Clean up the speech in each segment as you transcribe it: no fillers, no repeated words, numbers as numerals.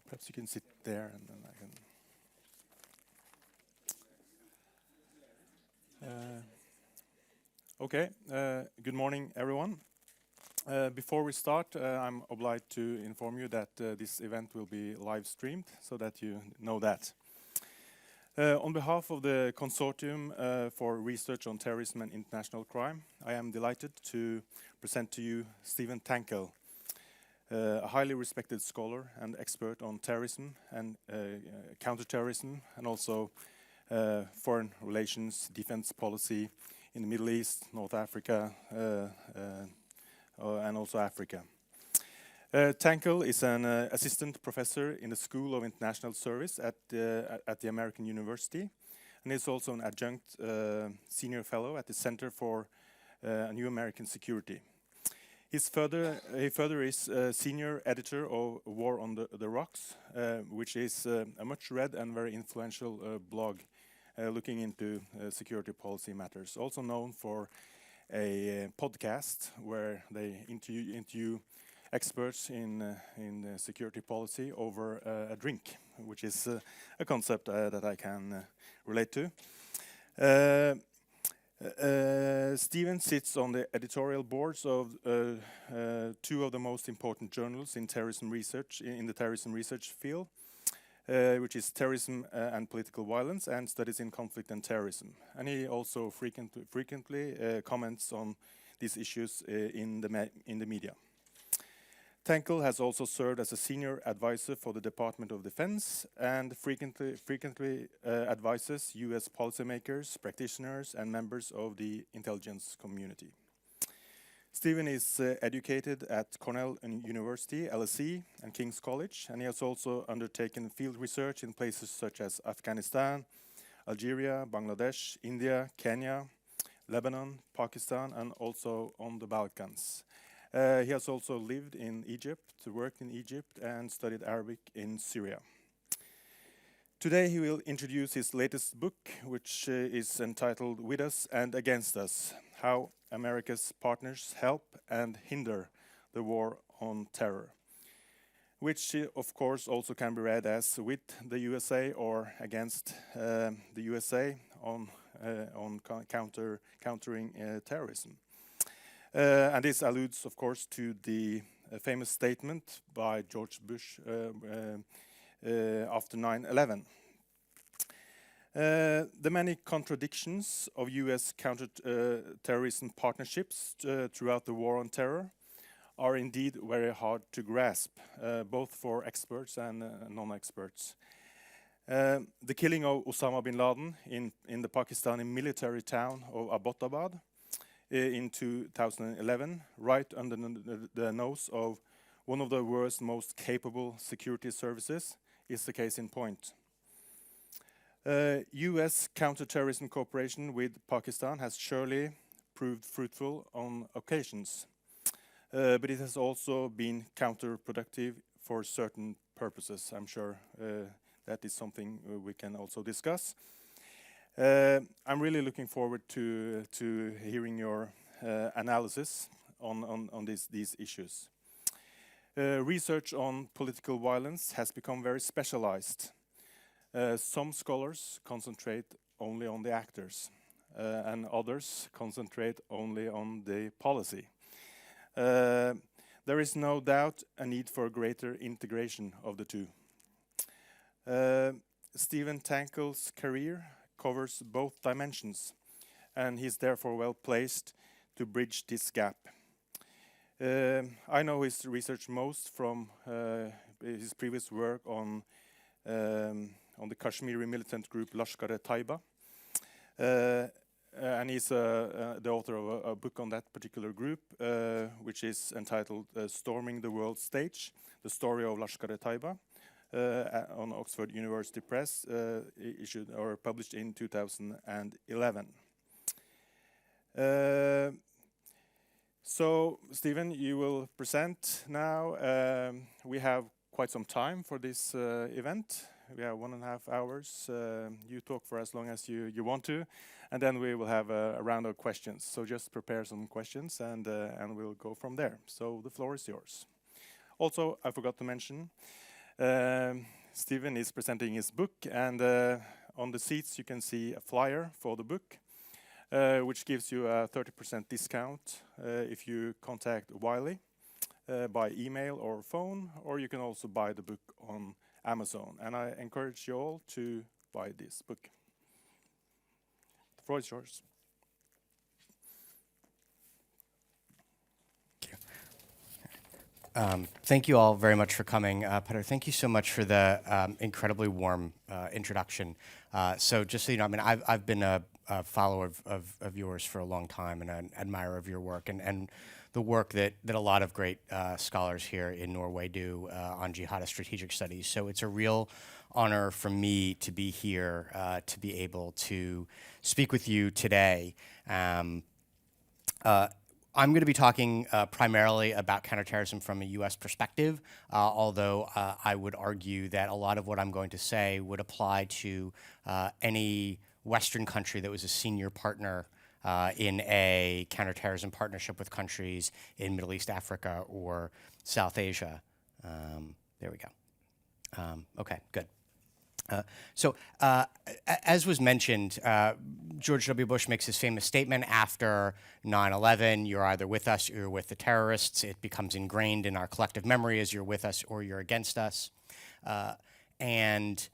Perhaps you can sit there and then I can... Okay, good morning everyone. Before we start, I'm obliged to inform you that this event will be live streamed, so that you know that. On behalf of the Consortium for Research on Terrorism and International Crime, I am delighted to present to you Stephen Tankel, a highly respected scholar and expert on terrorism and counterterrorism, and also foreign relations, defense policy in the Middle East, North Africa, and also Africa. Tankel is an assistant professor in the School of International Service at the American University, and is also an adjunct senior fellow at the Center for New American Security. He further is senior editor of War on the Rocks, which is a much read and very influential blog looking into security policy matters. Also known for a podcast where they interview experts in security policy over a drink, which is a concept that I can relate to. Stephen sits on the editorial boards of two of the most important journals in terrorism research, in the terrorism research field, which is Terrorism and Political Violence and Studies in Conflict and Terrorism. And he also frequently comments on these issues in the media. Tankel has also served as a senior advisor for the Department of Defense and frequently advises US policymakers, practitioners, and members of the intelligence community. Stephen is educated at Cornell University, LSE, and King's College, and he has also undertaken field research in places such as Afghanistan, Algeria, Bangladesh, India, Kenya, Lebanon, Pakistan, and also on the Balkans. He has also lived in Egypt, worked in Egypt, and studied Arabic in Syria. Today he will introduce his latest book, which is entitled With Us and Against Us: How America's Partners Help and Hinder the War on Terror, which of course also can be read as With the USA or Against the USA on countering terrorism. And this alludes, of course, to the famous statement by George Bush after 9/11. The many contradictions of US counterterrorism partnerships throughout the war on terror are indeed very hard to grasp, both for experts and non-experts. The killing of Osama bin Laden in the Pakistani military town of Abbottabad in 2011, right under the nose of one of the world's most capable security services, is the case in point. US counterterrorism cooperation with Pakistan has surely proved fruitful on occasions, but it has also been counterproductive for certain purposes. I'm sure that is something we can also discuss. I'm really looking forward to hearing your analysis on these issues. Research on political violence has become very specialized. Some scholars concentrate only on the actors, and others concentrate only on the policy. There is no doubt a need for greater integration of the two. Stephen Tankel's career covers both dimensions, and he's therefore well placed to bridge this gap. I know his research most from his previous work on the Kashmiri militant group Lashkar-e-Taiba, and he's the author of a book on that particular group, which is entitled Storming the World Stage: The Story of Lashkar-e-Taiba, on Oxford University Press, issued or published in 2011. So, Stephen, you will present now. We have quite some time for this event. We have 1.5 hours. You talk for as long as you want to, and then we will have a round of questions. So just prepare some questions, and we'll go from there. So the floor is yours. Also, I forgot to mention, Stephen is presenting his book, and on the seats you can see a flyer for the book, which gives you a 30% discount if you contact Wiley by email or phone, or you can also buy the book on Amazon. And I encourage you all to buy this book. The floor is yours. Thank you all very much for coming. Peter, thank you so much for the incredibly warm introduction. So just so you know, I mean, I've been a follower of yours for a long time and an admirer of your work and the work that a lot of great scholars here in Norway do on jihadist strategic studies. So it's a real honor for me to be here, to be able to speak with you today. I'm going to be talking primarily about counterterrorism from a U.S. perspective, although I would argue that a lot of what I'm going to say would apply to any Western country that was a senior partner in a counterterrorism partnership with countries in Middle East, Africa, or South Asia. There we go. Okay, good. So, as was mentioned, George W. Bush makes his famous statement after 9/11, you're either with us or you're with the terrorists. It becomes ingrained in our collective memory as you're with us or you're against us. And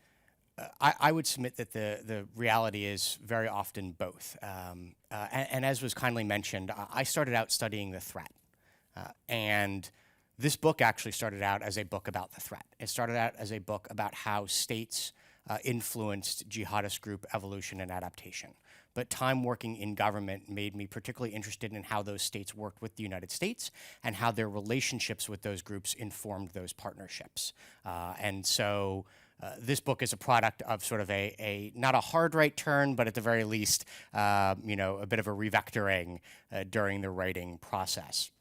I would submit that the reality is very often both. And as was kindly mentioned, I started out studying the threat. And this book actually started out as a book about the threat. It started out as a book about how states influenced jihadist group evolution and adaptation. But time working in government made me particularly interested in how those states worked with the United States and how their relationships with those groups informed those partnerships. And so this book is a product of sort of a not a hard right turn, but at the very least, you know, a bit of a revectoring during the writing process.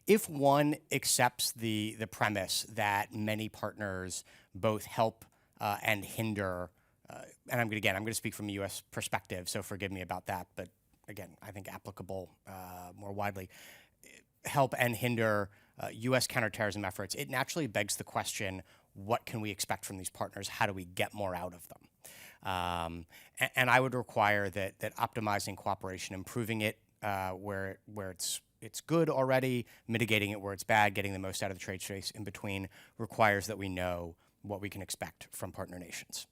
If one accepts the premise that many partners both help and hinder, and I'm going to speak from a U.S. perspective, so forgive me about that, but again, I think applicable more widely, help and hinder U.S. counterterrorism efforts, it naturally begs the question, what can we expect from these partners? How do we get more out of them? And I would require that optimizing cooperation, improving it where it's good already, mitigating it where it's bad, getting the most out of the trade space in between requires that we know what we can expect from partner nations.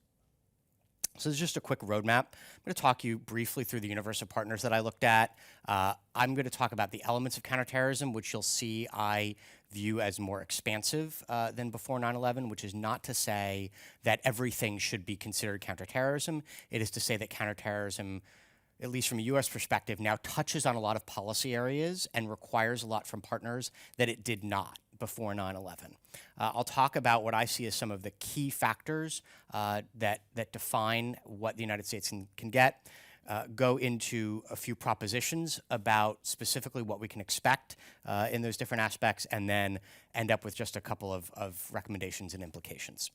So this is just a quick roadmap. I'm going to talk you briefly through the universe of partners that I looked at. I'm going to talk about the elements of counterterrorism, which you'll see I view as more expansive than before 9/11, which is not to say that everything should be considered counterterrorism. It is to say that counterterrorism, at least from a U.S. perspective, now touches on a lot of policy areas and requires a lot from partners that it did not before 9/11. I'll talk about what I see as some of the key factors that define what the United States can get, go into a few propositions about specifically what we can expect in those different aspects, and then end up with just a couple of recommendations and implications.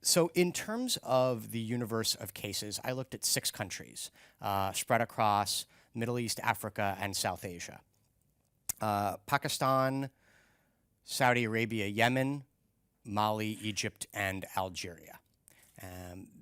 So in terms of the universe of cases, I looked at 6 countries spread across Middle East, Africa, and South Asia. Pakistan, Saudi Arabia, Yemen, Mali, Egypt, and Algeria.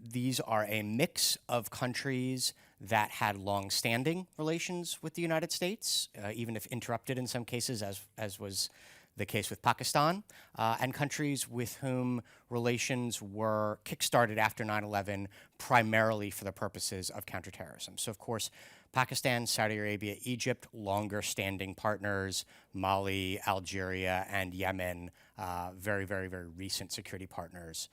These are a mix of countries that had long-standing relations with the United States, even if interrupted in some cases, as was the case with Pakistan, and countries with whom relations were kickstarted after 9/11 primarily for the purposes of counterterrorism. So, of course, Pakistan, Saudi Arabia, Egypt, longer-standing partners, Mali, Algeria, and Yemen, very, very, very recent security partners.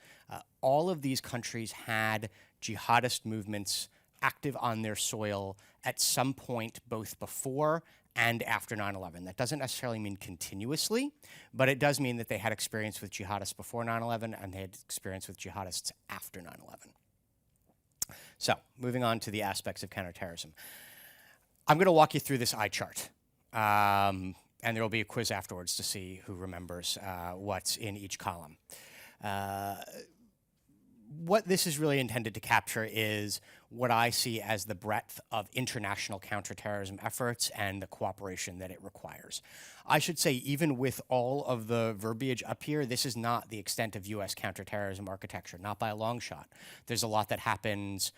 All of these countries had jihadist movements active on their soil at some point both before and after 9/11. That doesn't necessarily mean continuously, but it does mean that they had experience with jihadists before 9/11 and they had experience with jihadists after 9/11. So, moving on to the aspects of counterterrorism. I'm going to walk you through this eye chart, and there will be a quiz afterwards to see who remembers what's in each column. What this is really intended to capture is what I see as the breadth of international counterterrorism efforts and the cooperation that it requires. I should say, even with all of the verbiage up here, this is not the extent of U.S. counterterrorism architecture, not by a long shot. There's a lot that happens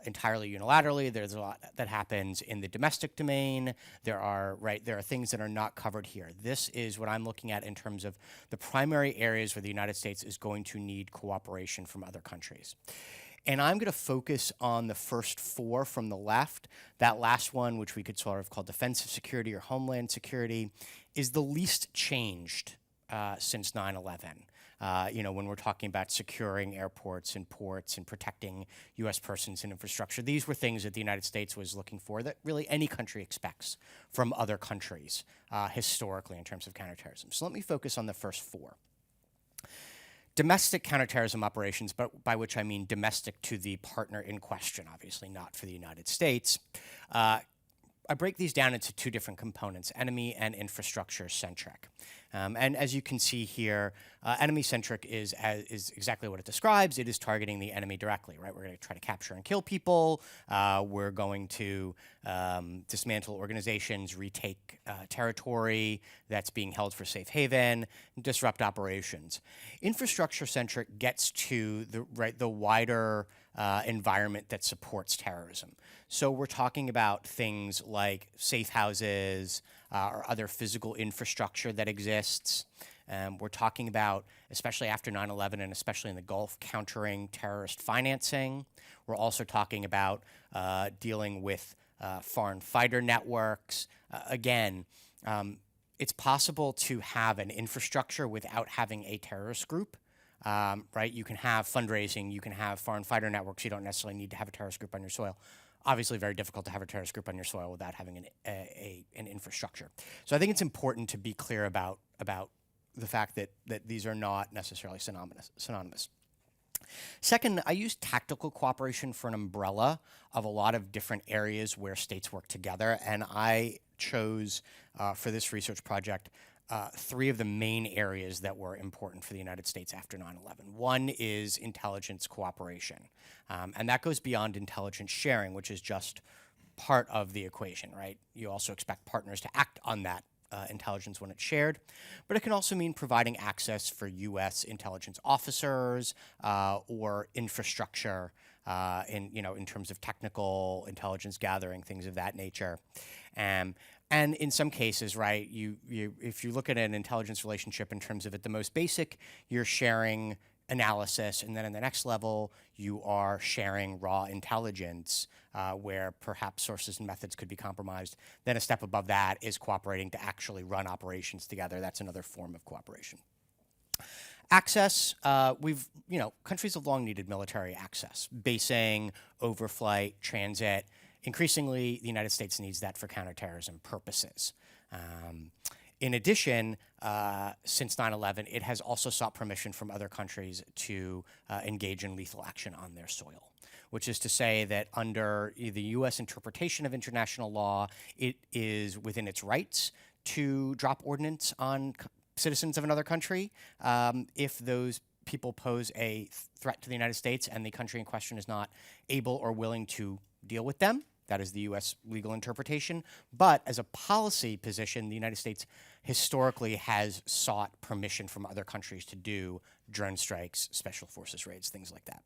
entirely unilaterally. There's a lot that happens in the domestic domain. There are things that are not covered here. This is what I'm looking at in terms of the primary areas where the United States is going to need cooperation from other countries. And I'm going to focus on the first four from the left. That last one, which we could sort of call defensive security or homeland security, is the least changed since 9/11. When we're talking about securing airports and ports and protecting U.S. persons and infrastructure, these were things that the United States was looking for that really any country expects from other countries historically in terms of counterterrorism. So let me focus on the first four. Domestic counterterrorism operations, but by which I mean domestic to the partner in question, obviously not for the United States. I break these down into two different components, enemy and infrastructure centric. And as you can see here, enemy centric is exactly what it describes. It is targeting the enemy directly, right? We're going to try to capture and kill people. We're going to dismantle organizations, retake territory that's being held for safe haven, disrupt operations. Infrastructure centric gets to the wider environment that supports terrorism. So we're talking about things like safe houses or other physical infrastructure that exists. We're talking about, especially after 9/11 and especially in the Gulf, countering terrorist financing. We're also talking about dealing with foreign fighter networks. Again, it's possible to have an infrastructure without having a terrorist group. Right? You can have fundraising, you can have foreign fighter networks. You don't necessarily need to have a terrorist group on your soil. Obviously, very difficult to have a terrorist group on your soil without having an infrastructure. So I think it's important to be clear about the fact that these are not necessarily synonymous. Second, I use tactical cooperation for an umbrella of a lot of different areas where states work together, and I chose for this research project three of the main areas that were important for the United States after 9/11. One is intelligence cooperation, and that goes beyond intelligence sharing, which is just part of the equation, right? You also expect partners to act on that intelligence when it's shared, but it can also mean providing access for U.S. intelligence officers or infrastructure in terms of technical intelligence gathering, things of that nature. And in some cases, right, if you look at an intelligence relationship in terms of at the most basic, you're sharing analysis, and then in the next level, you are sharing raw intelligence where perhaps sources and methods could be compromised. Then a step above that is cooperating to actually run operations together. That's another form of cooperation. Access, countries have long needed military access, basing, overflight, transit. Increasingly, the United States needs that for counterterrorism purposes. In addition, since 9/11, it has also sought permission from other countries to engage in lethal action on their soil, which is to say that under the U.S. interpretation of international law, it is within its rights to drop ordnance on citizens of another country if those people pose a threat to the United States and the country in question is not able or willing to deal with them. That is the U.S. legal interpretation. But as a policy position, the United States historically has sought permission from other countries to do drone strikes, special forces raids, things like that.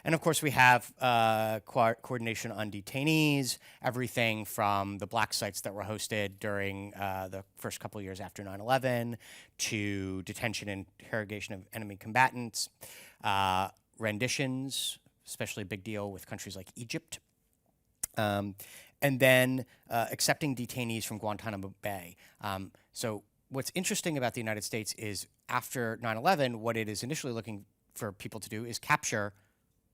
And of course, we have coordination on detainees, everything from the black sites that were hosted during the first couple of years after 9/11 to detention and interrogation of enemy combatants, renditions, especially a big deal with countries like Egypt. And then accepting detainees from Guantanamo Bay. So what's interesting about the United States is after 9/11, what it is initially looking for people to do is capture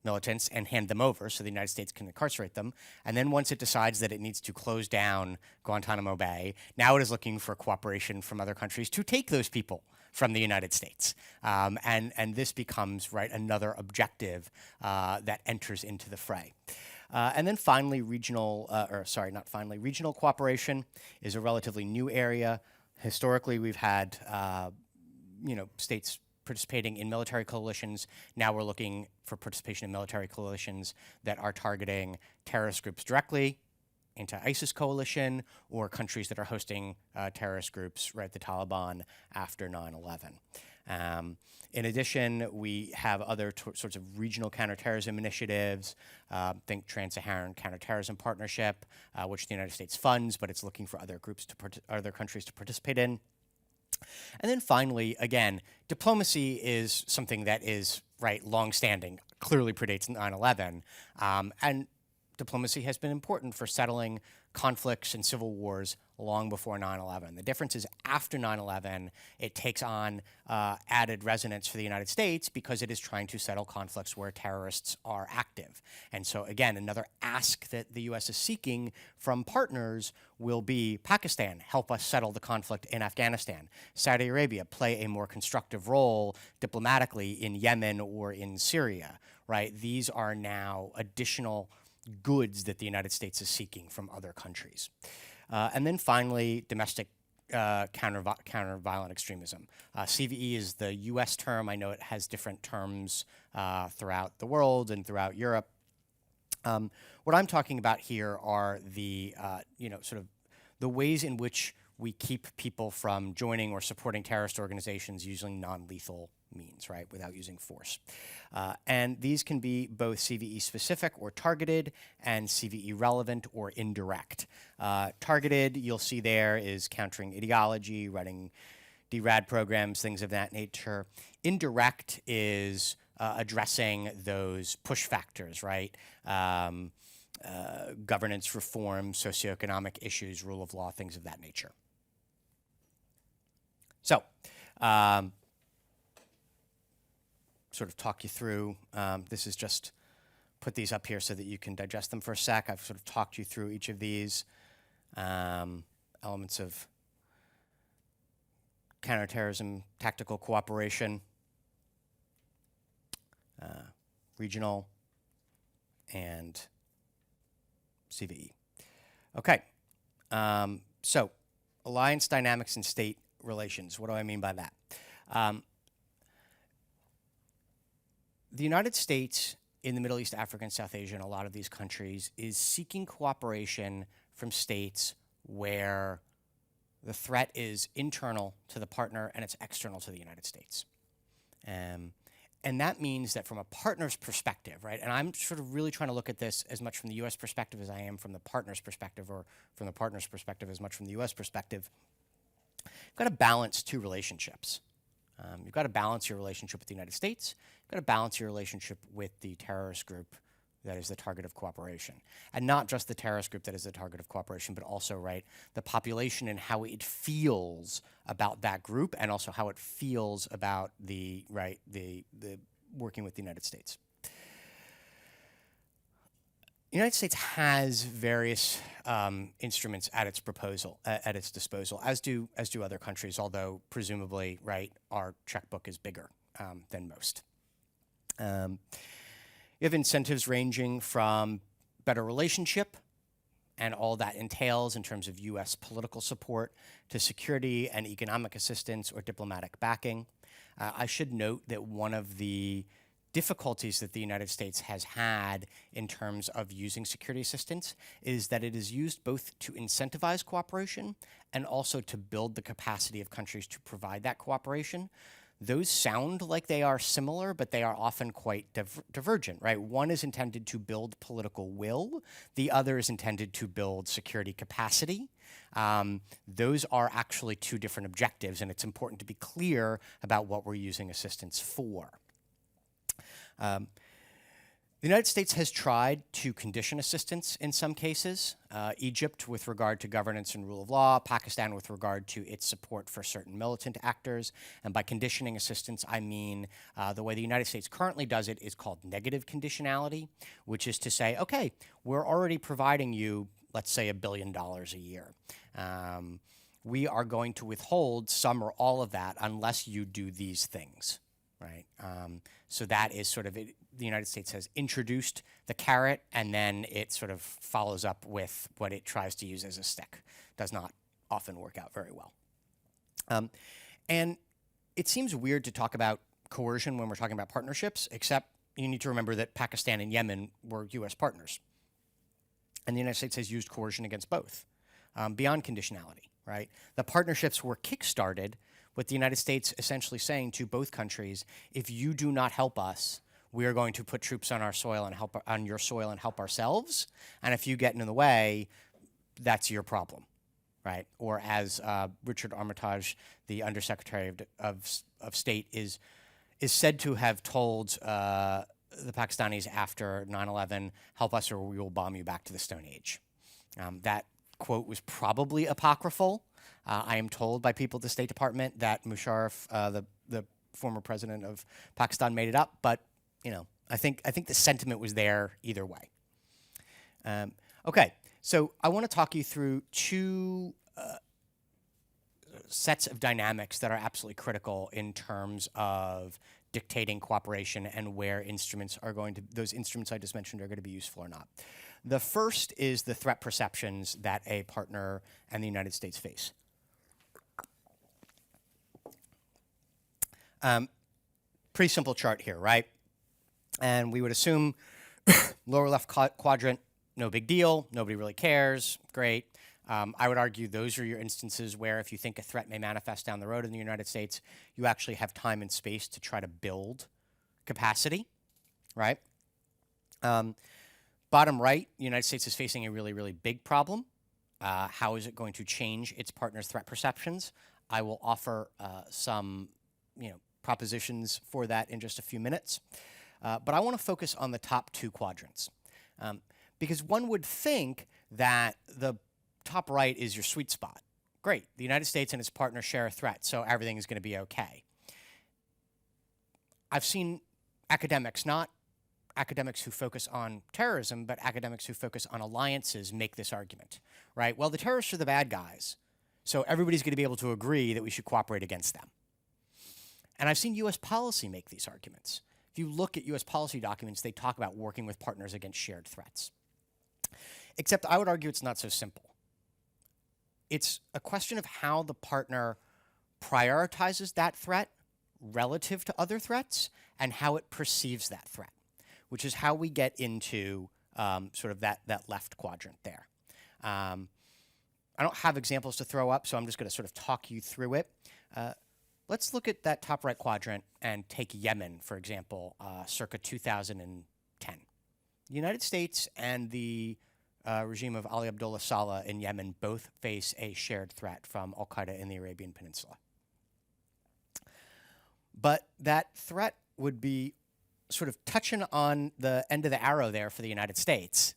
militants and hand them over so the United States can incarcerate them. And then once it decides that it needs to close down Guantanamo Bay, now it is looking for cooperation from other countries to take those people from the United States. And this becomes, right, another objective that enters into the fray. And then finally, regional cooperation is a relatively new area. Historically, we've had, states participating in military coalitions. Now we're looking for participation in military coalitions that are targeting terrorist groups directly, anti-ISIS coalition, or countries that are hosting terrorist groups, right, the Taliban after 9/11. In addition, we have other sorts of regional counterterrorism initiatives. Think Trans-Saharan Counterterrorism Partnership, which the United States funds, but it's looking for other groups other countries to participate in. And then finally, again, diplomacy is something that is, right, long-standing, clearly predates 9/11, and diplomacy has been important for settling conflicts and civil wars long before 9/11. The difference is after 9/11, it takes on added resonance for the United States because it is trying to settle conflicts where terrorists are active. And so again, another ask that the US is seeking from partners will be Pakistan, help us settle the conflict in Afghanistan. Saudi Arabia, play a more constructive role diplomatically in Yemen or in Syria, right? These are now additional goods that the United States is seeking from other countries. And then finally, domestic counter-violent extremism. CVE is the US term. I know it has different terms throughout the world and throughout Europe. What I'm talking about here are the, sort of the ways in which we keep people from joining or supporting terrorist organizations using non-lethal means, right, without using force. And these can be both CVE specific or targeted, and CVE relevant or indirect. Targeted, you'll see there, is countering ideology, running DRAD programs, things of that nature. Indirect is addressing those push factors, right? Governance reform, socioeconomic issues, rule of law, things of that nature. So, sort of talk you through, this is just put these up here so that you can digest them for a sec. I've sort of talked you through each of these elements of counterterrorism, tactical cooperation, regional, and CVE. Okay, so alliance dynamics and state relations. What do I mean by that? The United States in the Middle East, Africa, and South Asia, and a lot of these countries, is seeking cooperation from states where the threat is internal to the partner and it's external to the United States. And that means that from a partner's perspective, right, and I'm sort of really trying to look at this as much from the US perspective as I am from the partner's perspective, or from the partner's perspective as much from the US perspective, you've got to balance two relationships. You've got to balance your relationship with the United States. You've got to balance your relationship with the terrorist group that is the target of cooperation. And not just the terrorist group that is the target of cooperation, but also, right, the population and how it feels about that group, and also how it feels about the, right, the working with the United States. The United States has various instruments at its disposal, as do other countries, although presumably, right, our checkbook is bigger than most. You have incentives ranging from better relationship and all that entails in terms of U.S. political support to security and economic assistance or diplomatic backing. I should note that one of the difficulties that the United States has had in terms of using security assistance is that it is used both to incentivize cooperation and also to build the capacity of countries to provide that cooperation. Those sound like they are similar, but they are often quite divergent, right? One is intended to build political will. The other is intended to build security capacity. Those are actually two different objectives, and it's important to be clear about what we're using assistance for. The United States has tried to condition assistance in some cases, Egypt with regard to governance and rule of law, Pakistan with regard to its support for certain militant actors. And by conditioning assistance, I mean the way the United States currently does it is called negative conditionality, which is to say, okay, we're already providing you, let's say, $1 billion a year. We are going to withhold some or all of that unless you do these things. Right, so that is sort of it. The United States has introduced the carrot, and then it sort of follows up with what it tries to use as a stick. Does not often work out very well. And it seems weird to talk about coercion when we're talking about partnerships, except you need to remember that Pakistan and Yemen were U.S. partners. And the United States has used coercion against both, beyond conditionality, right? The partnerships were kickstarted with the United States essentially saying to both countries, if you do not help us, we are going to put troops on our soil and help on your soil and help ourselves. And if you get in the way, that's your problem, right? Or as Richard Armitage, the Undersecretary of State, is said to have told the Pakistanis after 9/11, help us or we will bomb you back to the Stone Age. That quote was probably apocryphal. I am told by people at the State Department that Musharraf, the former president of Pakistan, made it up, but you know, I think the sentiment was there either way. Okay, so I want to talk you through two sets of dynamics that are absolutely critical in terms of dictating cooperation and where those instruments I just mentioned are going to be useful or not. The first is the threat perceptions that a partner and the United States face. Pretty simple chart here, right? And we would assume lower left quadrant, no big deal, nobody really cares, great. I would argue those are your instances where if you think a threat may manifest down the road in the United States, you actually have time and space to try to build capacity, right? Bottom right, the United States is facing a really, really big problem. How is it going to change its partners' threat perceptions? I will offer some, propositions for that in just a few minutes. But I want to focus on the top two quadrants. Because one would think that the top right is your sweet spot. Great, the United States and its partners share a threat, so everything is going to be okay. I've seen academics, not academics who focus on terrorism, but academics who focus on alliances make this argument, right? Well, the terrorists are the bad guys, so everybody's going to be able to agree that we should cooperate against them. And I've seen U.S. policy make these arguments. If you look at U.S. policy documents, they talk about working with partners against shared threats. Except I would argue it's not so simple. It's a question of how the partner prioritizes that threat relative to other threats and how it perceives that threat, which is how we get into sort of that left quadrant there. I don't have examples to throw up, so I'm just going to sort of talk you through it. Let's look at that top right quadrant and take Yemen, for example, circa 2010. The United States and the regime of Ali Abdullah Saleh in Yemen both face a shared threat from al-Qaeda in the Arabian Peninsula. But that threat would be sort of touching on the end of the arrow there for the United States.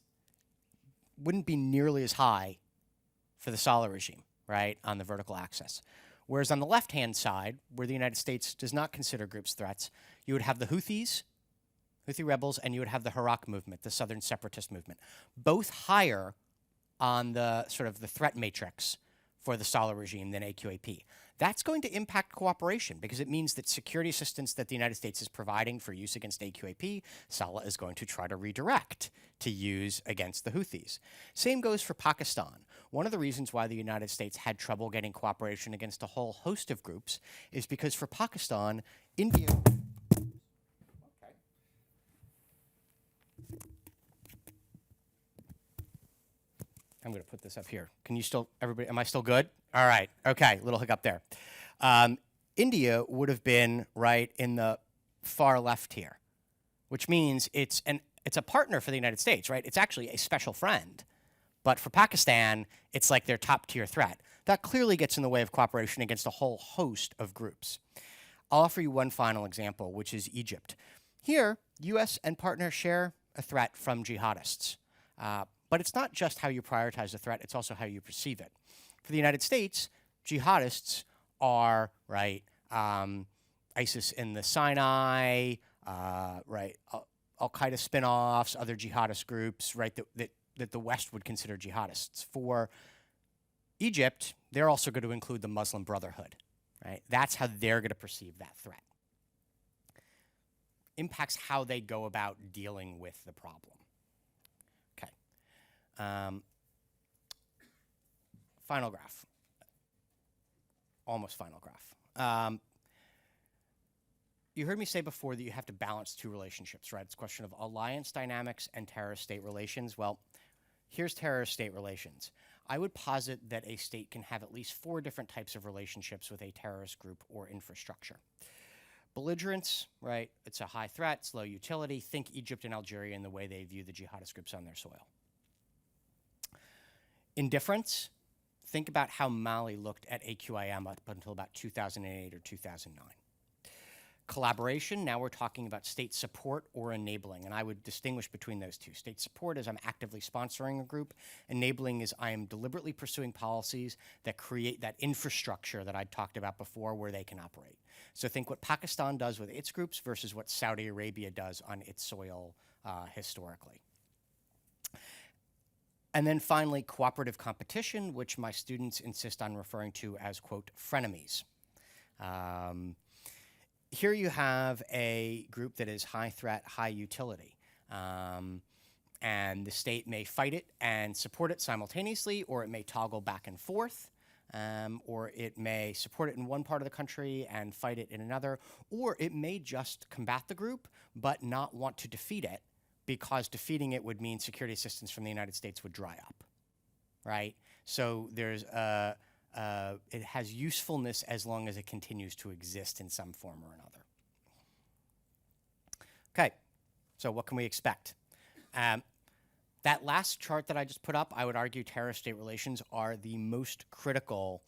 Wouldn't be nearly as high for the Saleh regime, right, on the vertical axis. Whereas on the left-hand side, where the United States does not consider groups threats, you would have the Houthi rebels, and you would have the Iraq movement, the Southern Separatist movement, both higher on the sort of the threat matrix for the Saleh regime than AQAP. That's going to impact cooperation because it means that security assistance that the United States is providing for use against AQAP, Saleh is going to try to redirect to use against the Houthis. Same goes for Pakistan. One of the reasons why the United States had trouble getting cooperation against a whole host of groups is because for Pakistan, India... I'm going to put this up here. Can you still, everybody, am I still good? All right. Okay, little hiccup there. India would have been right in the far left here, which means it's a partner for the United States, right? It's actually a special friend. But for Pakistan, it's like their top tier threat. That clearly gets in the way of cooperation against a whole host of groups. I'll offer you one final example, which is Egypt. Here, U.S. and partners share a threat from jihadists. But it's not just how you prioritize the threat, it's also how you perceive it. For the United States, jihadists are, right, ISIS in the Sinai, right, al-Qaeda spin-offs, other jihadist groups, right, that the West would consider jihadists. For Egypt, they're also going to include the Muslim Brotherhood, right? That's how they're going to perceive that threat. Impacts how they go about dealing with the problem. Final graph. Almost final graph. you heard me say before that you have to balance two relationships, right? It's a question of alliance dynamics and terrorist-state relations. Well, here's terrorist-state relations. I would posit that a state can have at least 4 different types of relationships with a terrorist group or infrastructure. Belligerence, right? It's a high threat, it's low utility. Think Egypt and Algeria in the way they view the jihadist groups on their soil. Indifference, think about how Mali looked at AQIM up until about 2008 or 2009. Collaboration, now we're talking about state support or enabling, and I would distinguish between those two. State support is I'm actively sponsoring a group. Enabling is I am deliberately pursuing policies that create that infrastructure that I talked about before where they can operate. So think what Pakistan does with its groups versus what Saudi Arabia does on its soil historically. And then finally, cooperative competition, which my students insist on referring to as, quote, frenemies. Here you have a group that is high threat, high utility. And the state may fight it and support it simultaneously, or it may toggle back and forth, or it may support it in one part of the country and fight it in another, or it may just combat the group but not want to defeat it because defeating it would mean security assistance from the United States would dry up, right? So there's it has usefulness as long as it continues to exist in some form or another. Okay, so what can we expect? That last chart that I just put up, I would argue terrorist-state relations are the most critical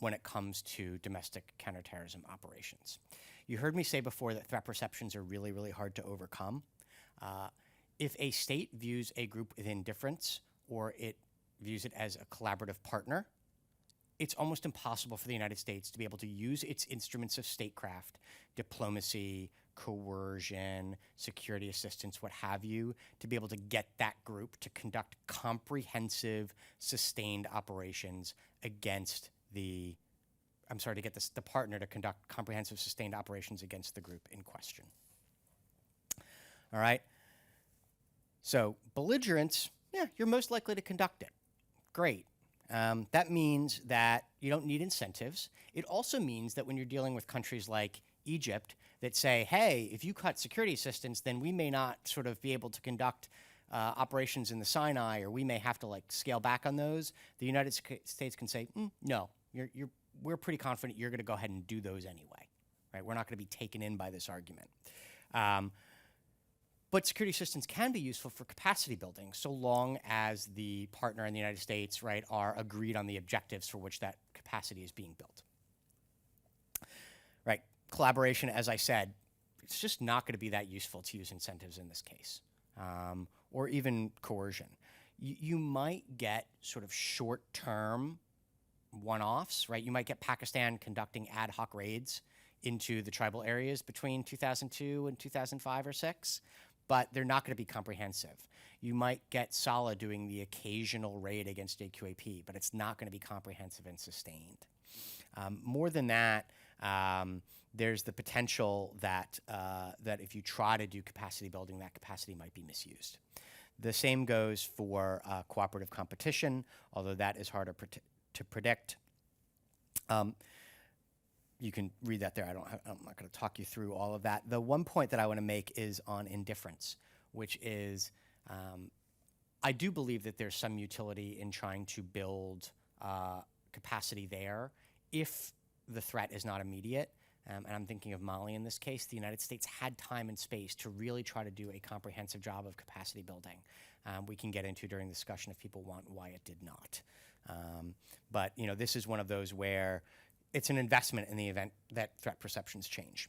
when it comes to domestic counterterrorism operations. You heard me say before that threat perceptions are really, really hard to overcome. If a state views a group with indifference or it views it as a collaborative partner, it's almost impossible for the United States to be able to use its instruments of statecraft, diplomacy, coercion, security assistance, what have you, to be able to get that group to conduct comprehensive, sustained operations against the, to get the partner to conduct comprehensive, sustained operations against the group in question. All right? So belligerence, yeah, you're most likely to conduct it. Great. That means that you don't need incentives. It also means that when you're dealing with countries like Egypt that say, hey, if you cut security assistance, then we may not sort of be able to conduct operations in the Sinai, or we may have to like scale back on those, the United States can say, no, we're pretty confident you're going to go ahead and do those anyway, right? We're not going to be taken in by this argument. But security assistance can be useful for capacity building so long as the partner and the United States, right, are agreed on the objectives for which that capacity is being built. Right, collaboration, as I said, it's just not going to be that useful to use incentives in this case, or even coercion. You might get sort of short-term one-offs, right? You might get Pakistan conducting ad hoc raids into the tribal areas between 2002 and 2005 or 6. But they're not going to be comprehensive. You might get Saleh doing the occasional raid against JQAP, but it's not going to be comprehensive and sustained. More than that, there's the potential that, that if you try to do capacity building, that capacity might be misused. The same goes for cooperative competition, although that is harder to predict. You can read that there. I'm not going to talk you through all of that. The one point that I want to make is on indifference, which is I do believe that there's some utility in trying to build capacity there if the threat is not immediate. And I'm thinking of Mali in this case. The United States had time and space to really try to do a comprehensive job of capacity building. We can get into during the discussion if people want why it did not. But this is one of those where it's an investment in the event that threat perceptions change.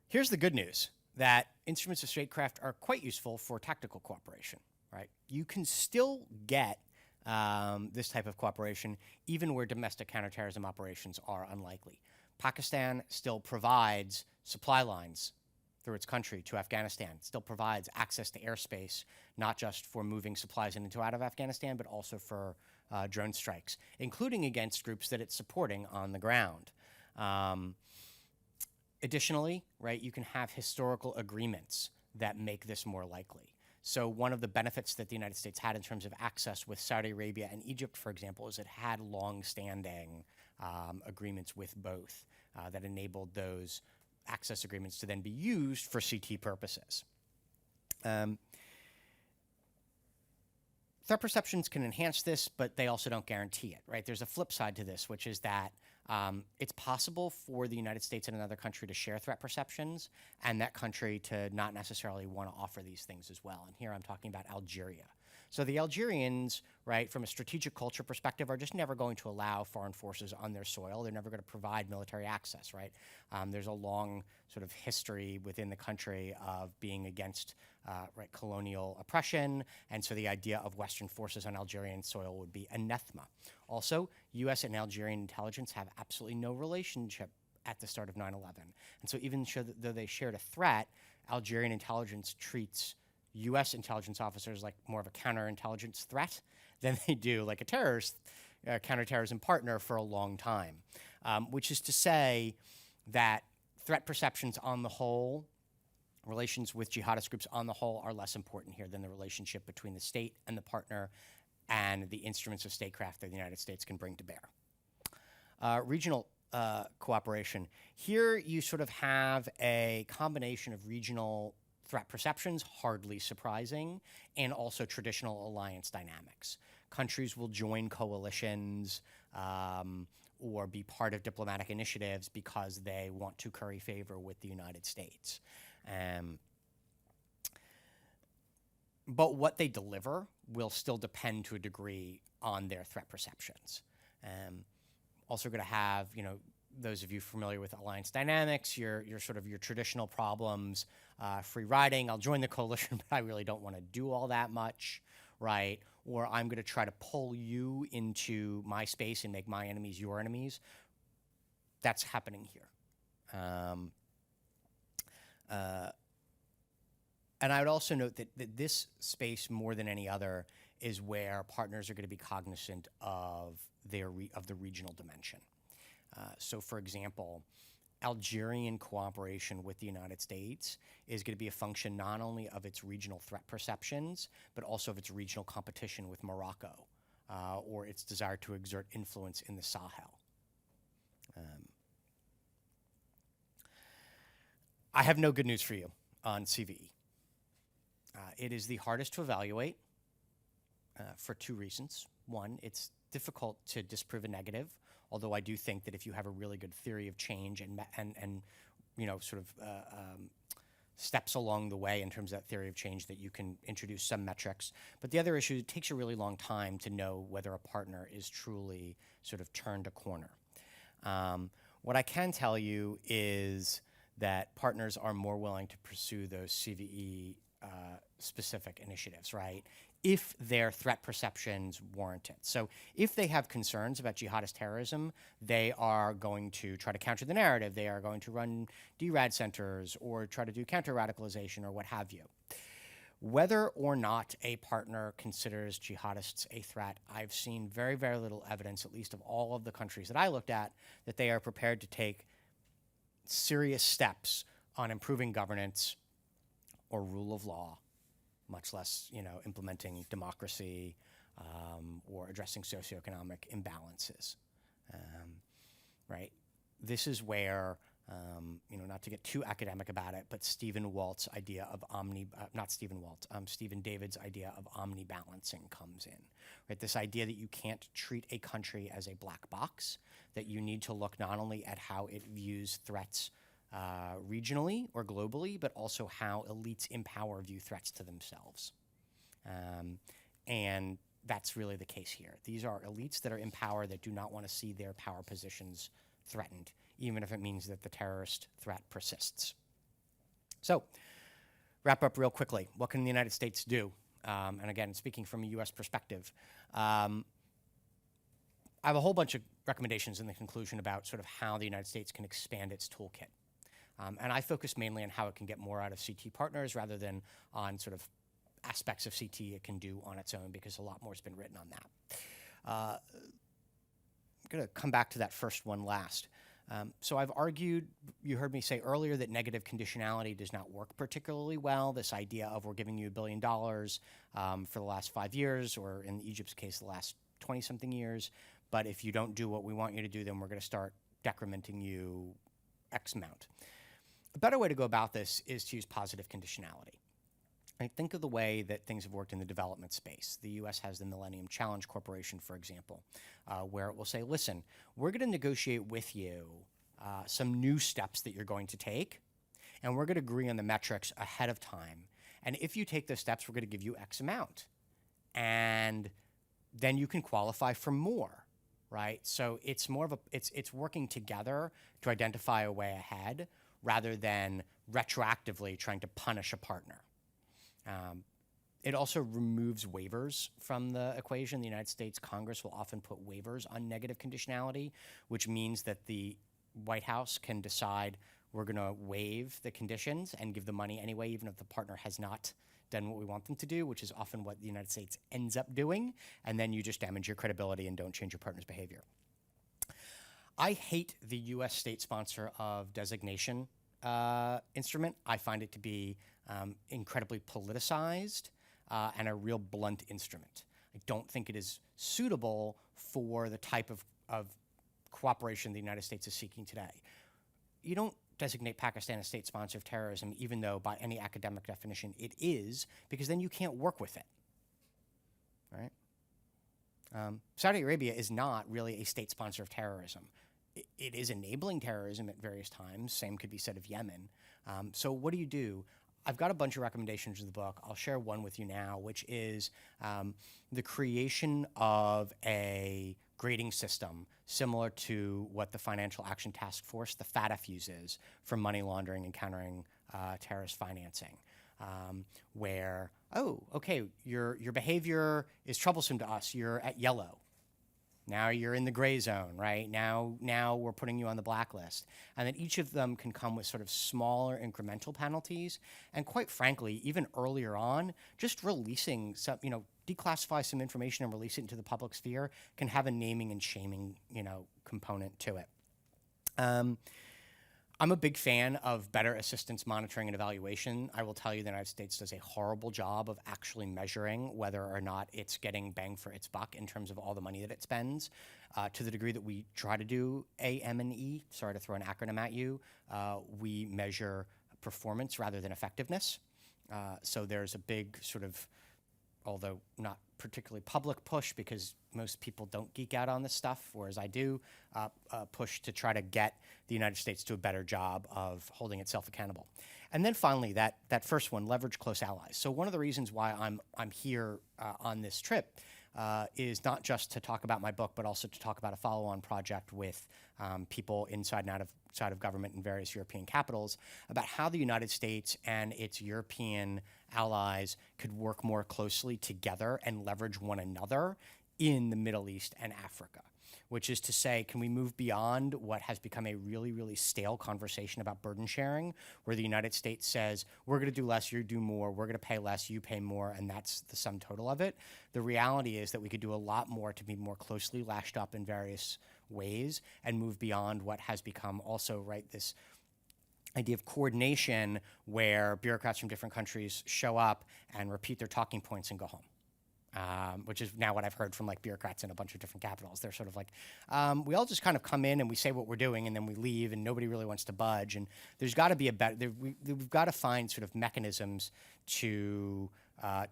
Here's the good news, that instruments of statecraft are quite useful for tactical cooperation, right? You can still get this type of cooperation even where domestic counterterrorism operations are unlikely. Pakistan still provides supply lines through its country to Afghanistan, still provides access to airspace, not just for moving supplies in and out of Afghanistan, but also for drone strikes, including against groups that it's supporting on the ground. Additionally, right, you can have historical agreements that make this more likely. So one of the benefits that the United States had in terms of access with Saudi Arabia and Egypt, for example, is it had long-standing agreements with both that enabled those access agreements to then be used for CT purposes. Threat perceptions can enhance this, but they also don't guarantee it, right? There's a flip side to this, which is that it's possible for the United States and another country to share threat perceptions, and that country to not necessarily want to offer these things as well. And here I'm talking about Algeria. So the Algerians, right, from a strategic culture perspective, are just never going to allow foreign forces on their soil. They're never going to provide military access, right? There's a long sort of history within the country of being against right, colonial oppression, and so the idea of Western forces on Algerian soil would be anathema. Also, U.S. and Algerian intelligence have absolutely no relationship at the start of 9/11. And so even though they shared a threat, Algerian intelligence treats U.S. intelligence officers like more of a counterintelligence threat than they do like a terrorist, counterterrorism partner for a long time, which is to say that threat perceptions on the whole, relations with jihadist groups on the whole, are less important here than the relationship between the state and the partner and the instruments of statecraft that the United States can bring to bear. Regional cooperation. Here you sort of have a combination of regional threat perceptions, hardly surprising, and also traditional alliance dynamics. Countries will join coalitions or be part of diplomatic initiatives because they want to curry favor with the United States. But what they deliver will still depend to a degree on their threat perceptions. Also going to have, you know, those of you familiar with alliance dynamics, your sort of your traditional problems, free riding, I'll join the coalition, but I really don't want to do all that much, right? Or I'm going to try to pull you into my space and make my enemies your enemies. That's happening here. And I would also note that this space, more than any other, is where partners are going to be cognizant of the regional dimension. So, for example, Algerian cooperation with the United States is going to be a function not only of its regional threat perceptions, but also of its regional competition with Morocco, or its desire to exert influence in the Sahel. I have no good news for you on CVE. It is the hardest to evaluate for two reasons. One, it's difficult to disprove a negative, although I do think that if you have a really good theory of change and you know, sort of steps along the way in terms of that theory of change, that you can introduce some metrics. But the other issue, it takes a really long time to know whether a partner is truly sort of turned a corner. What I can tell you is that partners are more willing to pursue those CVE specific initiatives, right? If their threat perceptions warrant it. So if they have concerns about jihadist terrorism, they are going to try to counter the narrative. They are going to run DRAD centers or try to do counter-radicalization or what have you. Whether or not a partner considers jihadists a threat, I've seen very, very little evidence, at least of all of the countries that I looked at, that they are prepared to take serious steps on improving governance or rule of law, much less, you know, implementing democracy or addressing socioeconomic imbalances, right? This is where, you know, not to get too academic about it, but Stephen Walt's idea of Stephen David's idea of omnibalancing comes in, right? This idea that you can't treat a country as a black box, that you need to look not only at how it views threats regionally or globally, but also how elites in power view threats to themselves. And that's really the case here. These are elites that are in power that do not want to see their power positions threatened, even if it means that the terrorist threat persists. So, wrap up real quickly. What can the United States do? And again, speaking from a U.S. perspective, I have a whole bunch of recommendations in the conclusion about sort of how the United States can expand its toolkit. And I focus mainly on how it can get more out of CT partners rather than on sort of aspects of CT it can do on its own, because a lot more has been written on that. I'm going to come back to that first one last. So I've argued, you heard me say earlier, that negative conditionality does not work particularly well. This idea of we're giving you $1 billion for the last 5 years, or in Egypt's case, the last 20-something years, but if you don't do what we want you to do, then we're going to start decrementing you X amount. A better way to go about this is to use positive conditionality. Right? Think of the way that things have worked in the development space. The US has the Millennium Challenge Corporation, for example, where it will say, listen, we're going to negotiate with you some new steps that you're going to take, and we're going to agree on the metrics ahead of time. And if you take those steps, we're going to give you X amount. And then you can qualify for more, right? So it's more of a, it's working together to identify a way ahead rather than retroactively trying to punish a partner. It also removes waivers from the equation. The United States Congress will often put waivers on negative conditionality, which means that the White House can decide we're going to waive the conditions and give the money anyway, even if the partner has not done what we want them to do, which is often what the United States ends up doing, and then you just damage your credibility and don't change your partner's behavior. I hate the US state sponsor of designation instrument. I find it to be incredibly politicized and a real blunt instrument. I don't think it is suitable for the type of cooperation the United States is seeking today. You don't designate Pakistan a state sponsor of terrorism, even though by any academic definition it is, because then you can't work with it, right? Saudi Arabia is not really a state sponsor of terrorism. It is enabling terrorism at various times. Same could be said of Yemen. So what do? I've got a bunch of recommendations in the book. I'll share one with you now, which is the creation of a grading system similar to what the Financial Action Task Force, the FATF, uses for money laundering and countering terrorist financing, where, oh, okay, your behavior is troublesome to us. You're at yellow. Now you're in the gray zone, right? Now we're putting you on the blacklist. And then each of them can come with sort of smaller incremental penalties. And quite frankly, even earlier on, just releasing some, declassify some information and release it into the public sphere can have a naming and shaming, component to it. I'm a big fan of better assistance monitoring and evaluation. I will tell you the United States does a horrible job of actually measuring whether or not it's getting bang for its buck in terms of all the money that it spends. To the degree that we try to do A, M, and E, sorry to throw an acronym at you, we measure performance rather than effectiveness. So there's a big sort of, although not particularly public push because most people don't geek out on this stuff, whereas I do, push to try to get the United States to a better job of holding itself accountable. And then finally, that first one, leverage close allies. So one of the reasons why I'm here on this trip is not just to talk about my book, but also to talk about a follow-on project with people inside and outside of government in various European capitals about how the United States and its European allies could work more closely together and leverage one another in the Middle East and Africa, which is to say, can we move beyond what has become a really, really stale conversation about burden sharing, where the United States says, we're going to do less, you do more, we're going to pay less, you pay more, and that's the sum total of it. The reality is that we could do a lot more to be more closely lashed up in various ways and move beyond what has become also, right, this idea of coordination where bureaucrats from different countries show up and repeat their talking points and go home. Which is now what I've heard from like bureaucrats in a bunch of different capitals. They're sort of like, we all just kind of come in and we say what we're doing and then we leave and nobody really wants to budge. And there's got to be a better, we've got to find sort of mechanisms to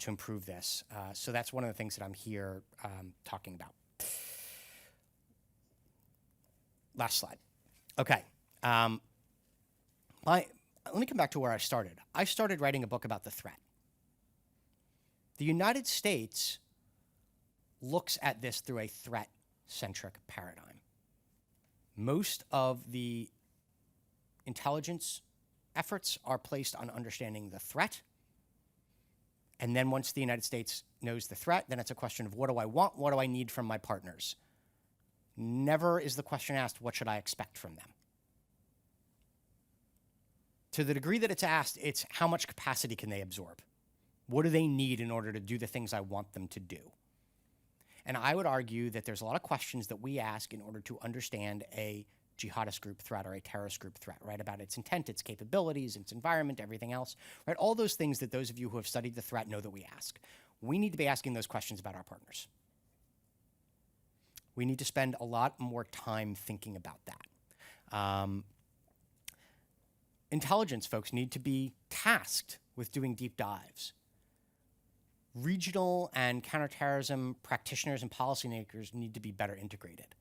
improve this. So that's one of the things that I'm here talking about. Last slide. Okay. Let me come back to where I started. I started writing a book about the threat. The United States looks at this through a threat-centric paradigm. Most of the intelligence efforts are placed on understanding the threat. And then once the United States knows the threat, then it's a question of what do I want, what do I need from my partners? Never is the question asked, what should I expect from them? To the degree that it's asked, it's how much capacity can they absorb? What do they need in order to do the things I want them to do? And I would argue that there's a lot of questions that we ask in order to understand a jihadist group threat or a terrorist group threat, right? About its intent, its capabilities, its environment, everything else, right? All those things that those of you who have studied the threat know that we ask. We need to be asking those questions about our partners. We need to spend a lot more time thinking about that. Intelligence folks need to be tasked with doing deep dives. Regional and counterterrorism practitioners and policymakers need to be better integrated.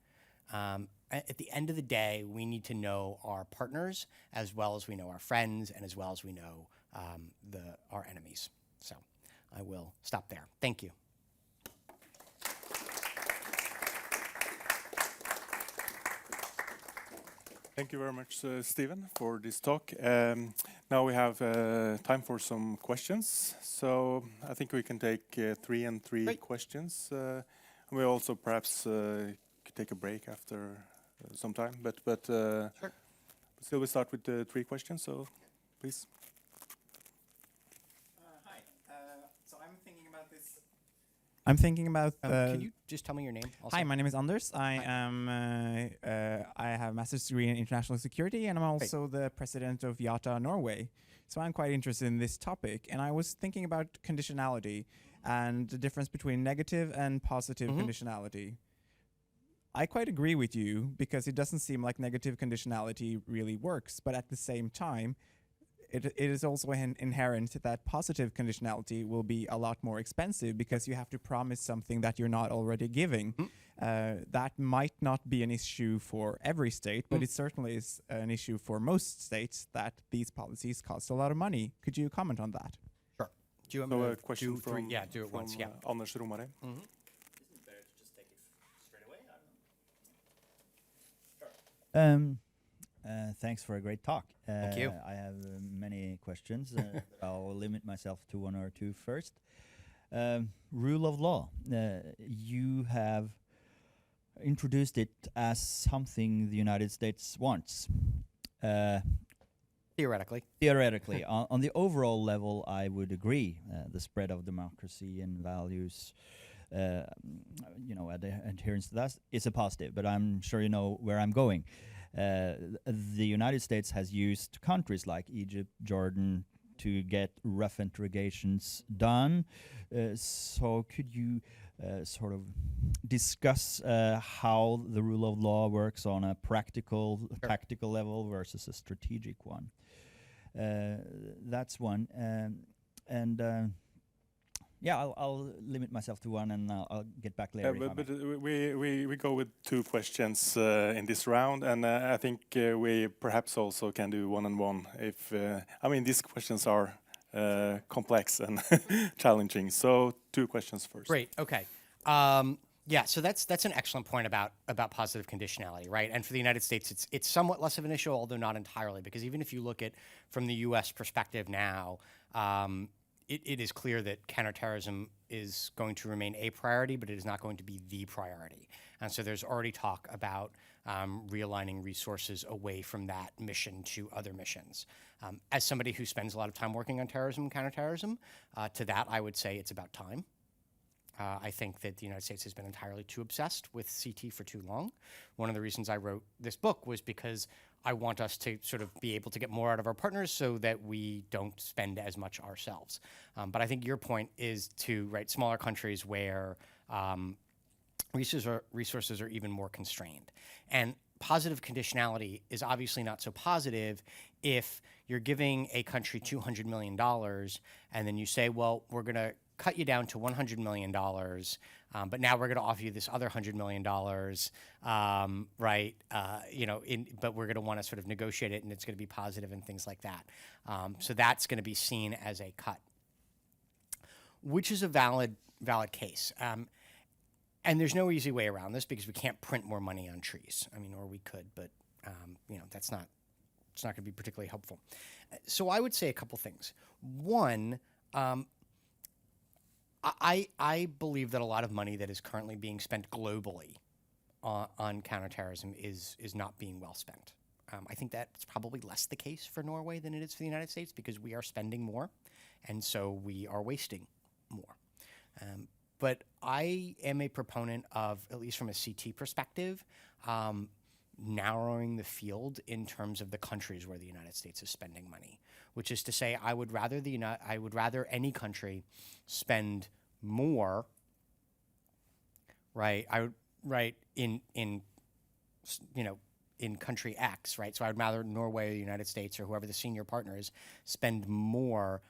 At the end of the day, we need to know our partners as well as we know our friends and as well as we know our enemies. So I will stop there. Thank you. Thank you very much, Stephen, for this talk. Now we have time for some questions. So I think we can take 3 and 3 Great. questions. We also perhaps could take a break after some time. But Sure. still we start with 3 questions, so please. Hi. So I'm thinking about this. I'm thinking about. Can you just tell me your name also? Hi, my name is Anders. I have a master's degree in international security, and I'm also the president of IATA Norway. So I'm quite interested in this topic, and I was thinking about conditionality and the difference between negative and positive conditionality. I quite agree with you because it doesn't seem like negative conditionality really works, but at the same time, it is also inherent that positive conditionality will be a lot more expensive because you have to promise something that you're not already giving. That might not be an issue for every state, but it certainly is an issue for most states that these policies cost a lot of money. Could you comment on that? Sure. Do you want So me a to question do from, 3? Yeah, do it from once. Yeah. Anders Romare. Isn't it better to just take it straight away? I don't know. Thanks for a great talk. Thank you. I have many questions. I'll limit myself to 1 or 2 first. Rule of law. You have introduced it as something the United States wants. Theoretically. Theoretically. On the overall level, I would agree. The spread of democracy and values, adherence to that is a positive, but I'm sure you know where I'm going. The United States has used countries like Egypt, Jordan to get rough interrogations done. So could you sort of discuss how the rule of law works on a practical level versus a strategic one? That's one. I'll limit myself to 1, and I'll get back later. But we go with 2 questions in this round, and I think we perhaps also can do 1-on-1 if these questions are complex and challenging. So 2 questions first. Great. Okay. So that's an excellent point about positive conditionality, right? And for the United States, it's somewhat less of an issue, although not entirely, because even if you look at from the U.S. perspective now, it is clear that counterterrorism is going to remain a priority, but it is not going to be the priority. And so there's already talk about realigning resources away from that mission to other missions. As somebody who spends a lot of time working on terrorism and counterterrorism, to that I would say it's about time. I think that the United States has been entirely too obsessed with CT for too long. One of the reasons I wrote this book was because I want us to sort of be able to get more out of our partners so that we don't spend as much ourselves. But I think your point is to smaller countries where resources are even more constrained. And positive conditionality is obviously not so positive if you're giving a country $200 million and then you say, well, we're going to cut you down to $100 million, but now we're going to offer you this other $100 million, but we're going to want to sort of negotiate it, and it's going to be positive and things like that. So that's going to be seen as a cut, which is a valid case. And there's no easy way around this because we can't print more money on trees. Or we could, but it's not going to be particularly helpful. So I would say a couple things. One, I believe that a lot of money that is currently being spent globally on counterterrorism is not being well spent. I think that's probably less the case for Norway than it is for the United States because we are spending more, and so we are wasting more. But I am a proponent of, at least from a CT perspective, narrowing the field in terms of the countries where the United States is spending money, which is to say, I would rather any country spend more, right? In country X, right? So I'd rather Norway or the United States or whoever the senior partner is spend more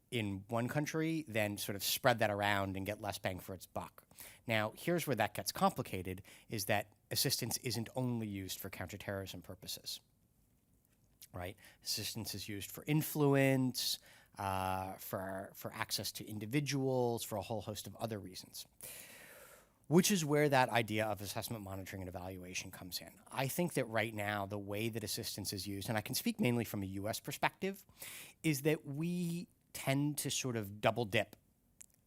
in one country than sort of spread that around and get less bang for its buck. Now, here's where that gets complicated, is that assistance isn't only used for counterterrorism purposes, right? Assistance is used for influence, for access to individuals, for a whole host of other reasons, which is where that idea of assessment, monitoring, and evaluation comes in. I think that right now, the way that assistance is used, and I can speak mainly from a US perspective, is that we tend to sort of double dip,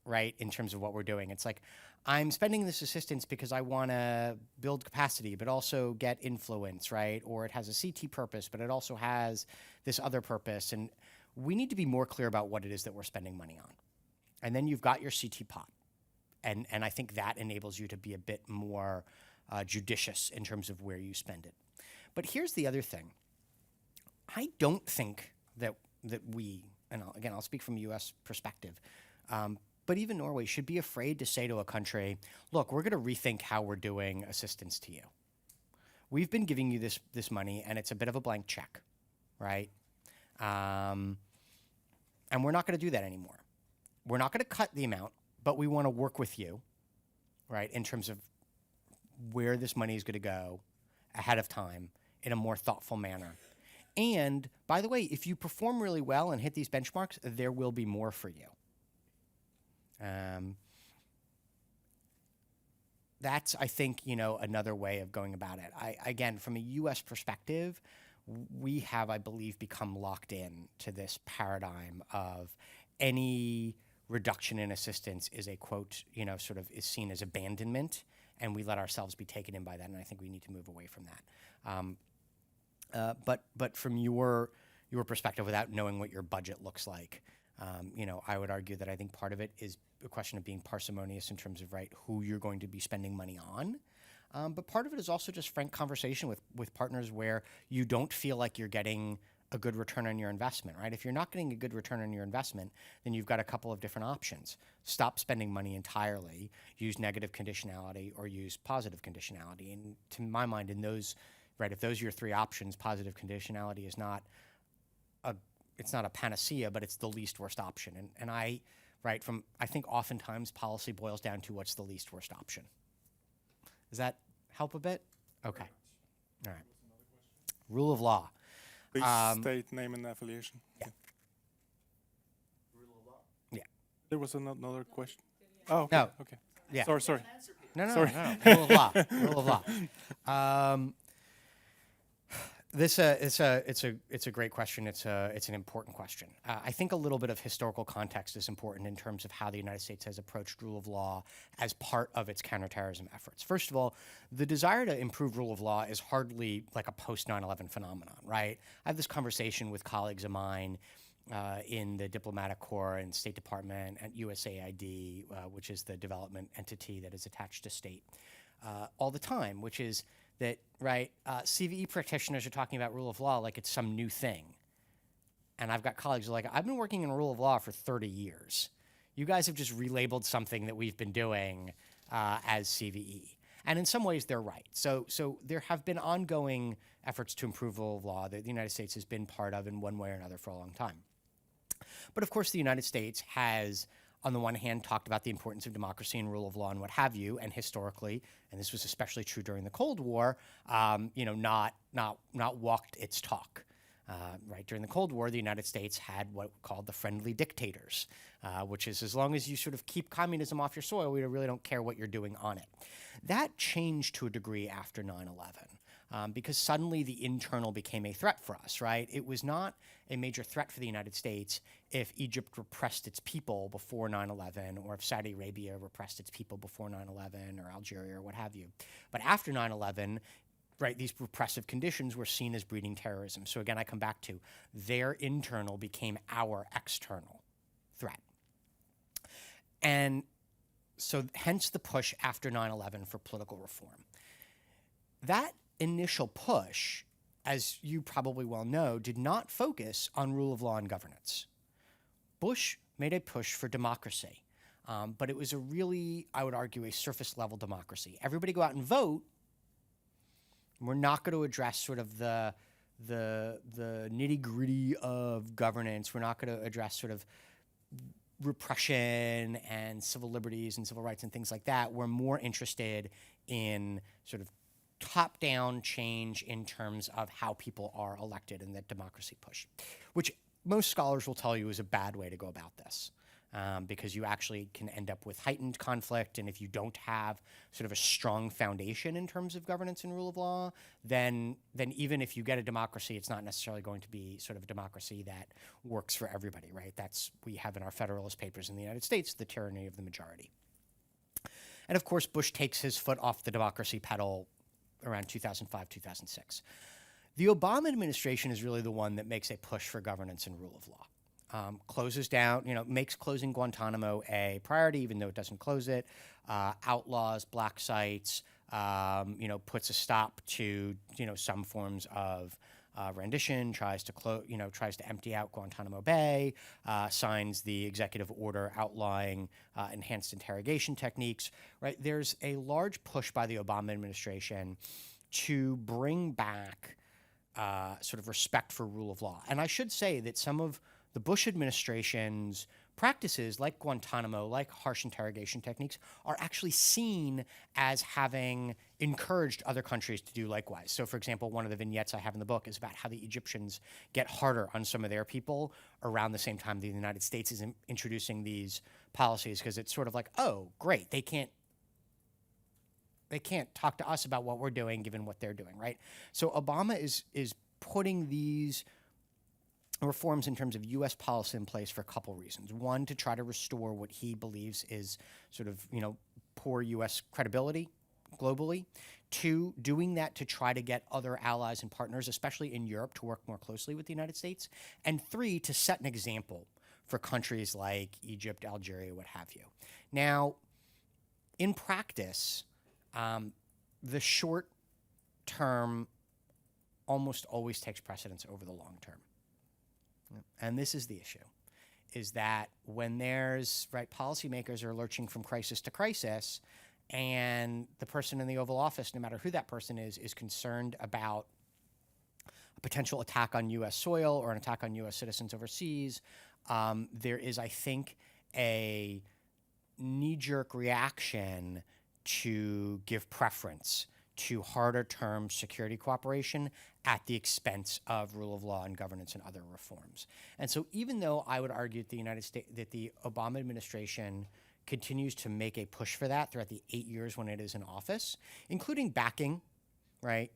right, in terms of what we're doing. It's like, I'm spending this assistance because I want to build capacity, but also get influence, right? Or it has a CT purpose, but it also has this other purpose. And we need to be more clear about what it is that we're spending money on. And then you've got your CT pot. And I think that enables you to be a bit more judicious in terms of where you spend it. But here's the other thing. I don't think that we, and I'll speak from a US perspective, but even Norway should be afraid to say to a country, look, we're going to rethink how we're doing assistance to you. We've been giving you this money, and it's a bit of a blank check, right? And we're not going to do that anymore. We're not going to cut the amount, but we want to work with you, right, in terms of where this money is going to go ahead of time in a more thoughtful manner. And, by the way, if you perform really well and hit these benchmarks, there will be more for you. That's, I think, another way of going about it. Again, from a U.S. perspective, we have, I believe, become locked in to this paradigm of any reduction in assistance is a quote, sort of is seen as abandonment, and we let ourselves be taken in by that, and I think we need to move away from that. But from your perspective, without knowing what your budget looks like, I would argue that I think part of it is a question of being parsimonious in terms of, right, who you're going to be spending money on. But part of it is also just frank conversation with partners where you don't feel like you're getting a good return on your investment, right? If you're not getting a good return on your investment, then you've got a couple of different options. Stop spending money entirely, use negative conditionality, or use positive conditionality. And to my mind, in those, right, if those are your three options, positive conditionality is not it's not a panacea, but it's the least worst option. And I think oftentimes policy boils down to what's the least worst option. Does that help a bit? Okay. All right. Rule of law. Please state name and affiliation. Yeah. Rule of law. Yeah. There was another question. Oh, okay. No. Okay. Yeah. Sorry. No. Sorry. Rule of law. Rule of law. It's a great question. It's an important question. I think a little bit of historical context is important in terms of how the United States has approached rule of law as part of its counterterrorism efforts. First of all, the desire to improve rule of law is hardly like a post 9/11 phenomenon, right? I have this conversation with colleagues of mine in the diplomatic corps and State Department and USAID, which is the development entity that is attached to state, all the time, which is that, right, CVE practitioners are talking about rule of law like it's some new thing. And I've got colleagues who are like, I've been working in rule of law for 30 years. You guys have just relabeled something that we've been doing as CVE. And in some ways, they're right. So there have been ongoing efforts to improve rule of law that the United States has been part of in one way or another for a long time. But of course, the United States has, on the one hand, talked about the importance of democracy and rule of law and what have you, and historically, and this was especially true during the Cold War, not walked its talk. Right, during the Cold War, the United States had what we called the friendly dictators, which is as long as you sort of keep communism off your soil, we really don't care what you're doing on it. That changed to a degree after 9/11. Because suddenly the internal became a threat for us, right? It was not a major threat for the United States if Egypt repressed its people before 9/11, or if Saudi Arabia repressed its people before 9/11, or Algeria, or what have you. But after 9/11, right, these repressive conditions were seen as breeding terrorism. So again, I come back to their internal became our external threat. And so hence the push after 9/11 for political reform. That initial push, as you probably well know, did not focus on rule of law and governance. Bush made a push for democracy, but it was a really, I would argue, a surface level democracy. Everybody go out and vote. We're not going to address sort of the nitty gritty of governance. We're not going to address sort of repression and civil liberties and civil rights and things like that. We're more interested in sort of top-down change in terms of how people are elected and that democracy push, which most scholars will tell you is a bad way to go about this. Because you actually can end up with heightened conflict, and if you don't have sort of a strong foundation in terms of governance and rule of law, then even if you get a democracy, it's not necessarily going to be sort of a democracy that works for everybody, right? We have in our Federalist Papers in the United States, the tyranny of the majority. And of course, Bush takes his foot off the democracy pedal around 2005, 2006. The Obama administration is really the one that makes a push for governance and rule of law. Closes down, makes closing Guantanamo a priority, even though it doesn't close it, outlaws black sites, puts a stop to, some forms of rendition, tries to empty out Guantanamo Bay, signs the executive order outlawing enhanced interrogation techniques, right? There's a large push by the Obama administration to bring back sort of respect for rule of law. And I should say that some of the Bush administration's practices, like Guantanamo, like harsh interrogation techniques, are actually seen as having encouraged other countries to do likewise. So, for example, one of the vignettes I have in the book is about how the Egyptians get harder on some of their people around the same time the United States is introducing these policies, because it's sort of like, oh, great, they can't talk to us about what we're doing given what they're doing, right? So Obama is putting these reforms in terms of U.S. policy in place for a couple reasons. One, to try to restore what he believes is sort of, poor U.S. credibility globally. Two, doing that to try to get other allies and partners, especially in Europe, to work more closely with the United States. And three, to set an example for countries like Egypt, Algeria, what have you. Now, in practice, the short term almost always takes precedence over the long term. And this is the issue, is that when there's, policymakers are lurching from crisis to crisis, and the person in the Oval Office, no matter who that person is concerned about a potential attack on U.S. soil or an attack on U.S. citizens overseas, there is, I think, a knee-jerk reaction to give preference to harder term security cooperation at the expense of rule of law and governance and other reforms. And so even though I would argue that the Obama administration continues to make a push for that throughout the 8 years when it is in office, including backing, the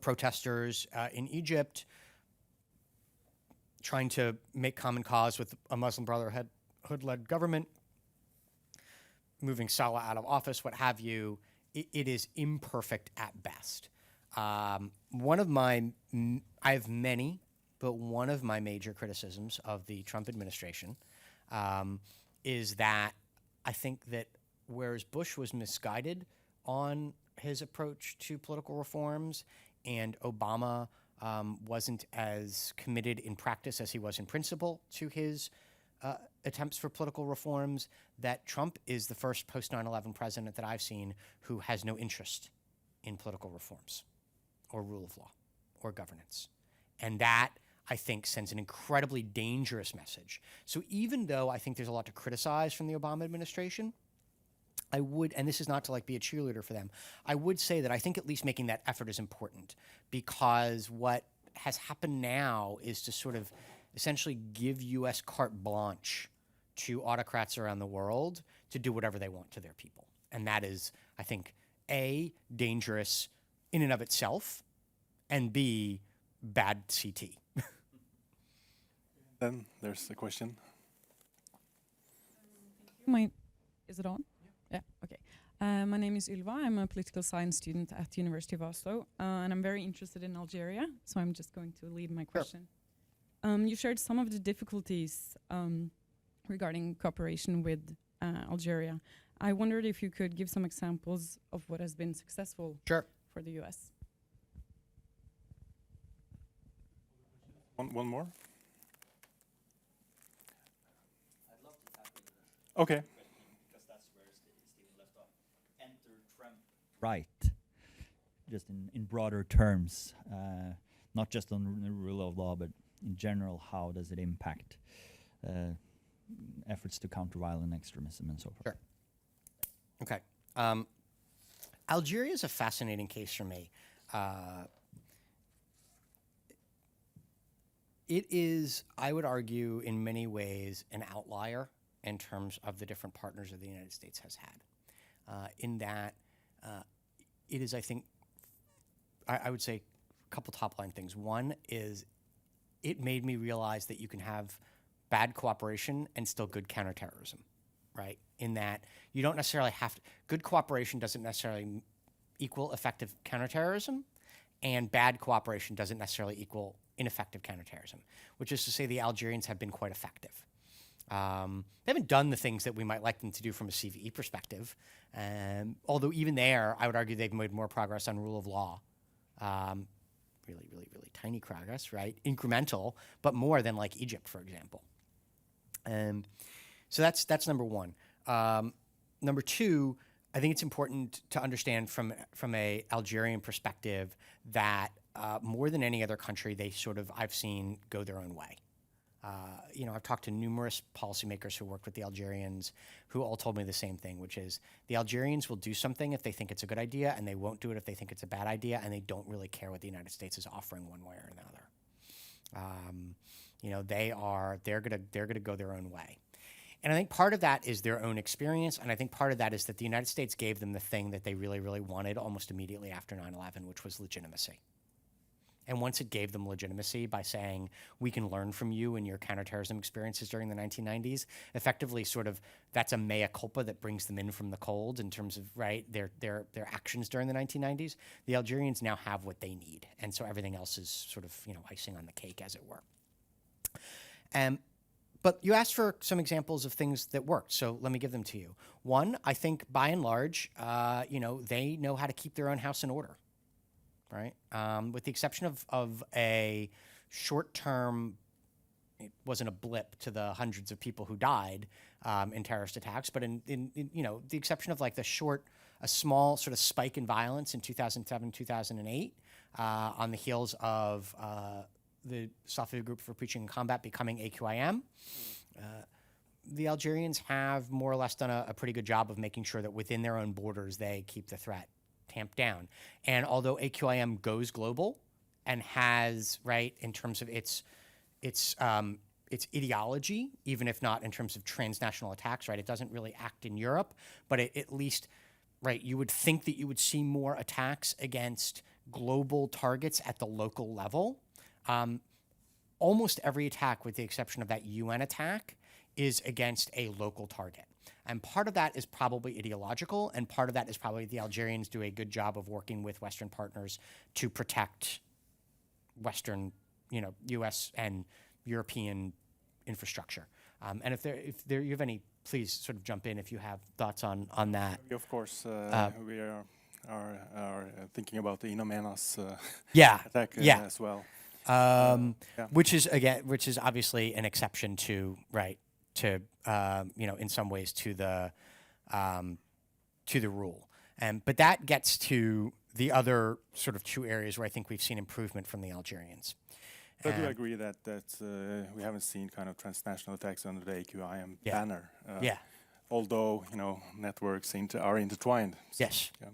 protesters in Egypt, trying to make common cause with a Muslim Brotherhood-led government, moving Salah out of office, what have you, it is imperfect at best. I have many, but one of my major criticisms of the Trump administration is that I think that whereas Bush was misguided on his approach to political reforms, and Obama wasn't as committed in practice as he was in principle to his attempts for political reforms, that Trump is the first post 9/11 president that I've seen who has no interest in political reforms or rule of law or governance. And that, I think, sends an incredibly dangerous message. So even though I think there's a lot to criticize from the Obama administration, I would, and this is not to be a cheerleader for them, I would say that I think at least making that effort is important, because what has happened now is to sort of essentially give U.S. carte blanche to autocrats around the world to do whatever they want to their people. And that is, I think, A, dangerous in and of itself, and B, bad CT. Then there's the question. Is it on? Yeah, okay. My name is Ylva. I'm a political science student at the University of Oslo, and I'm very interested in Algeria, so I'm just going to lead my question. You shared some of the difficulties regarding cooperation with Algeria. I wondered if you could give some examples of what has been successful Sure. for the US. One more? I'd love to tackle Okay. because that's where Stephen left off. Enter Trump. Right. Just in broader terms, not just on the rule of law, but in general, how does it impact efforts to counter violent extremism and so forth? Sure. Okay. Algeria is a fascinating case for me. It is, I would argue, in many ways, an outlier in terms of the different partners that the United States has had. In that, it is, I think, I would say a couple top-line things. One is it made me realize that you can have bad cooperation and still good counterterrorism, right? In that you don't necessarily have to, good cooperation doesn't necessarily equal effective counterterrorism, and bad cooperation doesn't necessarily equal ineffective counterterrorism, which is to say the Algerians have been quite effective. They haven't done the things that we might like them to do from a CVE perspective, although even there, I would argue they've made more progress on rule of law. Really, really, really tiny progress, right? Incremental, but more than like Egypt, for example. So that's number one. Number two, I think it's important to understand from a Algerian perspective that more than any other country, they sort of, I've seen, go their own way. I've talked to numerous policymakers who worked with the Algerians who all told me the same thing, which is the Algerians will do something if they think it's a good idea, and they won't do it if they think it's a bad idea, and they don't really care what the United States is offering one way or another. They're gonna go their own way. And I think part of that is their own experience, and I think part of that is that the United States gave them the thing that they really, really wanted almost immediately after 9/11, which was legitimacy. And once it gave them legitimacy by saying, we can learn from you and your counterterrorism experiences during the 1990s, effectively sort of that's a mea culpa that brings them in from the cold in terms of, right, their actions during the 1990s. The Algerians now have what they need. And so everything else is sort of, icing on the cake, as it were. But you asked for some examples of things that worked, so let me give them to you. One, I think by and large, they know how to keep their own house in order. Right, with the exception of a short-term, it wasn't a blip to the hundreds of people who died in terrorist attacks, but in the exception of like a small sort of spike in violence in 2007, 2008, on the heels of the Salafi Group for Preaching and Combat becoming AQIM, the Algerians have more or less done a pretty good job of making sure that within their own borders they keep the threat tamped down. And although AQIM goes global and has, right, in terms of its ideology, even if not in terms of transnational attacks, right, it doesn't really act in Europe, but at least, right, you would think that you would see more attacks against global targets at the local level. Almost every attack, with the exception of that UN attack, is against a local target. And part of that is probably ideological, and part of that is probably the Algerians do a good job of working with Western partners to protect Western, U.S. and European infrastructure. And if you have any, please sort of jump in if you have thoughts on that. Of course, we are thinking about the In Amenas attack as well. Which is obviously an exception to, right, to in some ways to the rule, but that gets to the other sort of two areas where I think we've seen improvement from the Algerians. I do agree that we haven't seen kind of transnational attacks under the AQIM banner. Although networks are intertwined. So, yes. Yeah.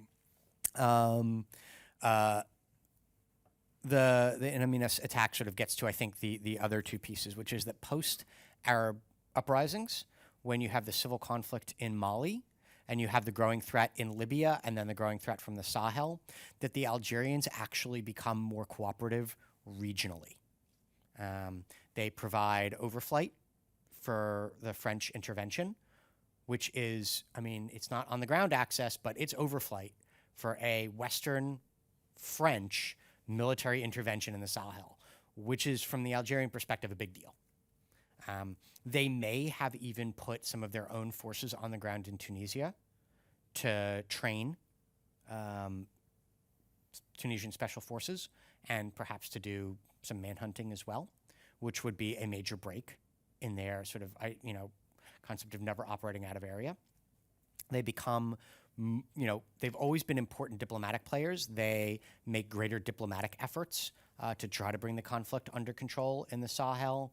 The In Amenas attack sort of gets to, I think, the other two pieces, which is that post-Arab uprisings, when you have the civil conflict in Mali and you have the growing threat in Libya and then the growing threat from the Sahel, that the Algerians actually become more cooperative regionally. They provide overflight for the French intervention, which is, it's not on the ground access, but it's overflight for a Western French military intervention in the Sahel, which is, from the Algerian perspective, a big deal. They may have even put some of their own forces on the ground in Tunisia to train Tunisian special forces and perhaps to do some manhunting as well, which would be a major break in their sort of, concept of never operating out of area. They become, they've always been important diplomatic players. They make greater diplomatic efforts to try to bring the conflict under control in the Sahel.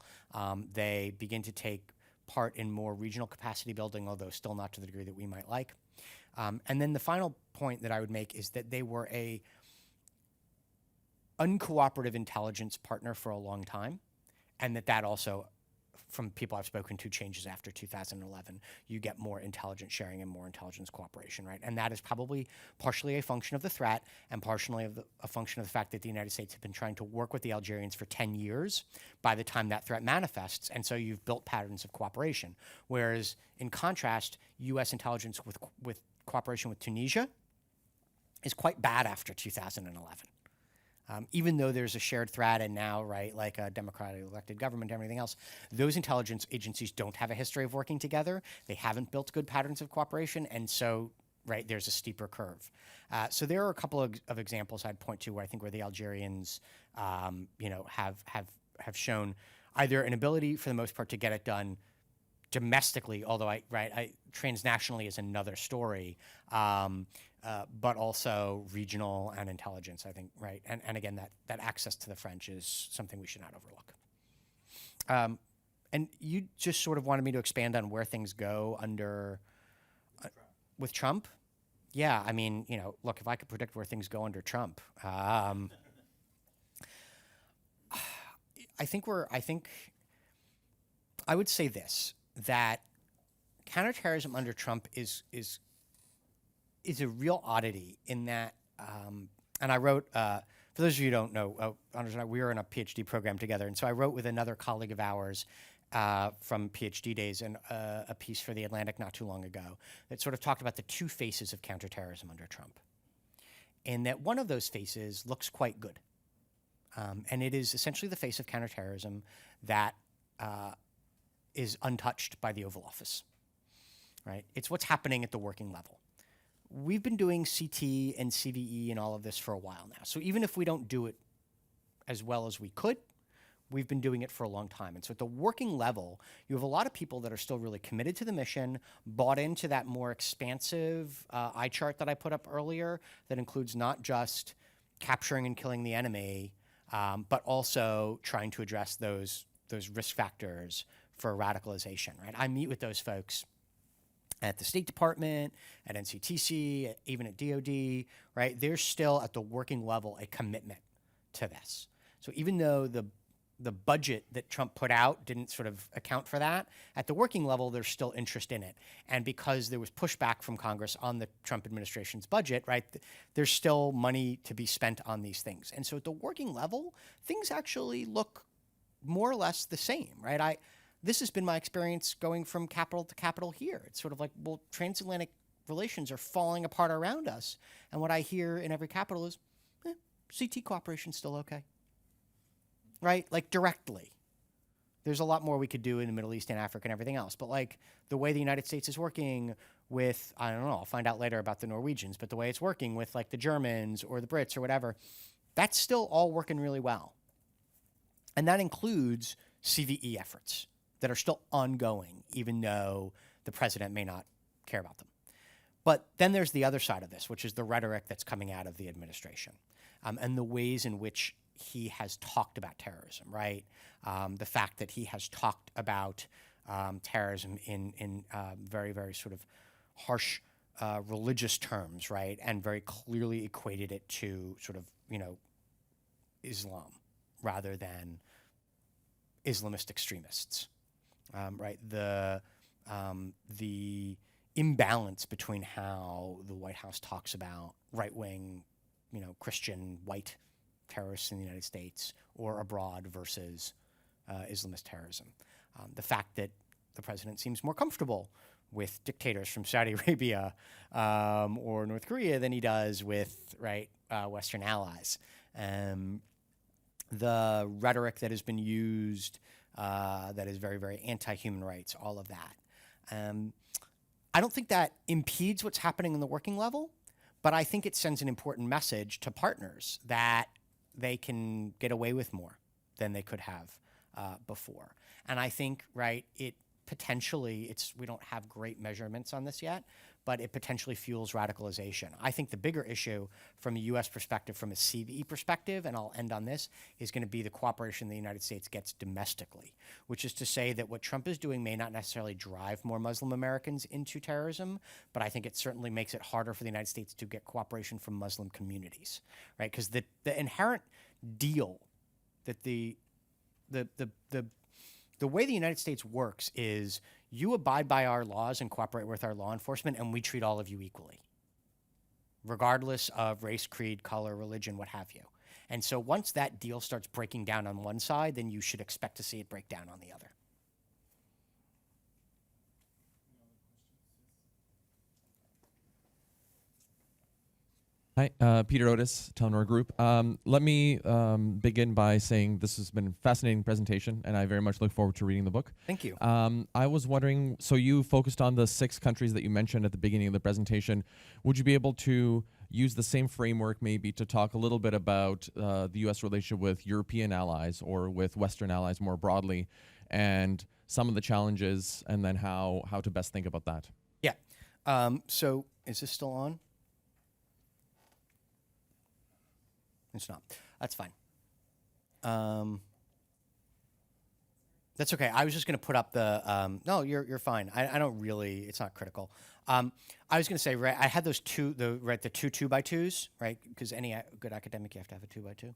They begin to take part in more regional capacity building, although still not to the degree that we might like. And then the final point that I would make is that they were a uncooperative intelligence partner for a long time, and that also, from people I've spoken to, changes after 2011. You get more intelligence sharing and more intelligence cooperation, right? And that is probably partially a function of the threat and partially a function of the fact that the United States have been trying to work with the Algerians for 10 years by the time that threat manifests, and so you've built patterns of cooperation. Whereas, in contrast, U.S. intelligence with cooperation with Tunisia is quite bad after 2011. Even though there's a shared threat and now, right, like a democratically elected government and everything else, those intelligence agencies don't have a history of working together. They haven't built good patterns of cooperation, and so, right, there's a steeper curve. So there are a couple of examples I'd point to where I think where the Algerians, have shown either an ability for the most part to get it done domestically, although transnationally is another story, but also regional and intelligence, I think, right? And again, that access to the French is something we should not overlook. And you just sort of wanted me to expand on where things go under with Trump. Yeah, I mean, look, if I could predict where things go under Trump, I would say this, that counterterrorism under Trump is a real oddity in that, and I wrote, for those of you who don't know, Anders and I, we were in a PhD program together, and so I wrote with another colleague of ours from PhD days and a piece for The Atlantic not too long ago that sort of talked about the two faces of counterterrorism under Trump, and that one of those faces looks quite good, and it is essentially the face of counterterrorism that is untouched by the Oval Office, right? It's what's happening at the working level. We've been doing CT and CVE and all of this for a while now. So even if we don't do it as well as we could, we've been doing it for a long time. And so at the working level, you have a lot of people that are still really committed to the mission, bought into that more expansive eye chart that I put up earlier that includes not just capturing and killing the enemy, but also trying to address those risk factors for radicalization, right? I meet with those folks at the State Department, at NCTC, even at DOD, right? There's still at the working level a commitment to this. So even though the budget that Trump put out didn't sort of account for that, at the working level, there's still interest in it. And because there was pushback from Congress on the Trump administration's budget, right, there's still money to be spent on these things. And so at the working level, things actually look more or less the same, right? This has been my experience going from capital to capital here. It's sort of like, well, transatlantic relations are falling apart around us. And what I hear in every capital is, CT cooperation's still okay, right? Like directly. There's a lot more we could do in the Middle East and Africa and everything else. But like the way the United States is working with, I don't know, I'll find out later about the Norwegians, but the way it's working with like the Germans or the Brits or whatever, that's still all working really well. And that includes CVE efforts that are still ongoing, even though the president may not care about them. But then there's the other side of this, which is the rhetoric that's coming out of the administration and the ways in which he has talked about terrorism, right? The fact that he has talked about terrorism in very, very sort of harsh religious terms, right? And very clearly equated it to sort of, Islam rather than Islamist extremists. Right, the imbalance between how the White House talks about right-wing, Christian white terrorists in the United States or abroad versus Islamist terrorism. The fact that the president seems more comfortable with dictators from Saudi Arabia or North Korea than he does with Western allies. The rhetoric that has been used that is very, very anti-human rights, all of that. I don't think that impedes what's happening in the working level, But I think it sends an important message to partners that they can get away with more than they could have before. And I think, right, it potentially, we don't have great measurements on this yet, but it potentially fuels radicalization. I think the bigger issue from a U.S. perspective, from a CVE perspective, and I'll end on this, is going to be the cooperation the United States gets domestically, which is to say that what Trump is doing may not necessarily drive more Muslim Americans into terrorism, but I think it certainly makes it harder for the United States to get cooperation from Muslim communities, right? Because the inherent deal that the way the United States works is you abide by our laws and cooperate with our law enforcement, and we treat all of you equally, regardless of race, creed, color, religion, what have you. And so once that deal starts breaking down on one side, then you should expect to see it break down on the other. Hi, Peter Otis, Telenor Group. Let me begin by saying this has been a fascinating presentation, and I very much look forward to reading the book. Thank you. I was wondering, so you focused on the 6 countries that you mentioned at the beginning of the presentation. Would you be able to use the same framework maybe to talk a little bit about the U.S. relationship with European allies or with Western allies more broadly, and some of the challenges, and then how to best think about that? Yeah. So is this still on? It's not. That's fine. That's okay. I was just going to put up the. No, you're fine. I don't really. It's not critical. I was going to say, right. I had those two 2x2s, right? Because any good academic, you have to have a 2x2.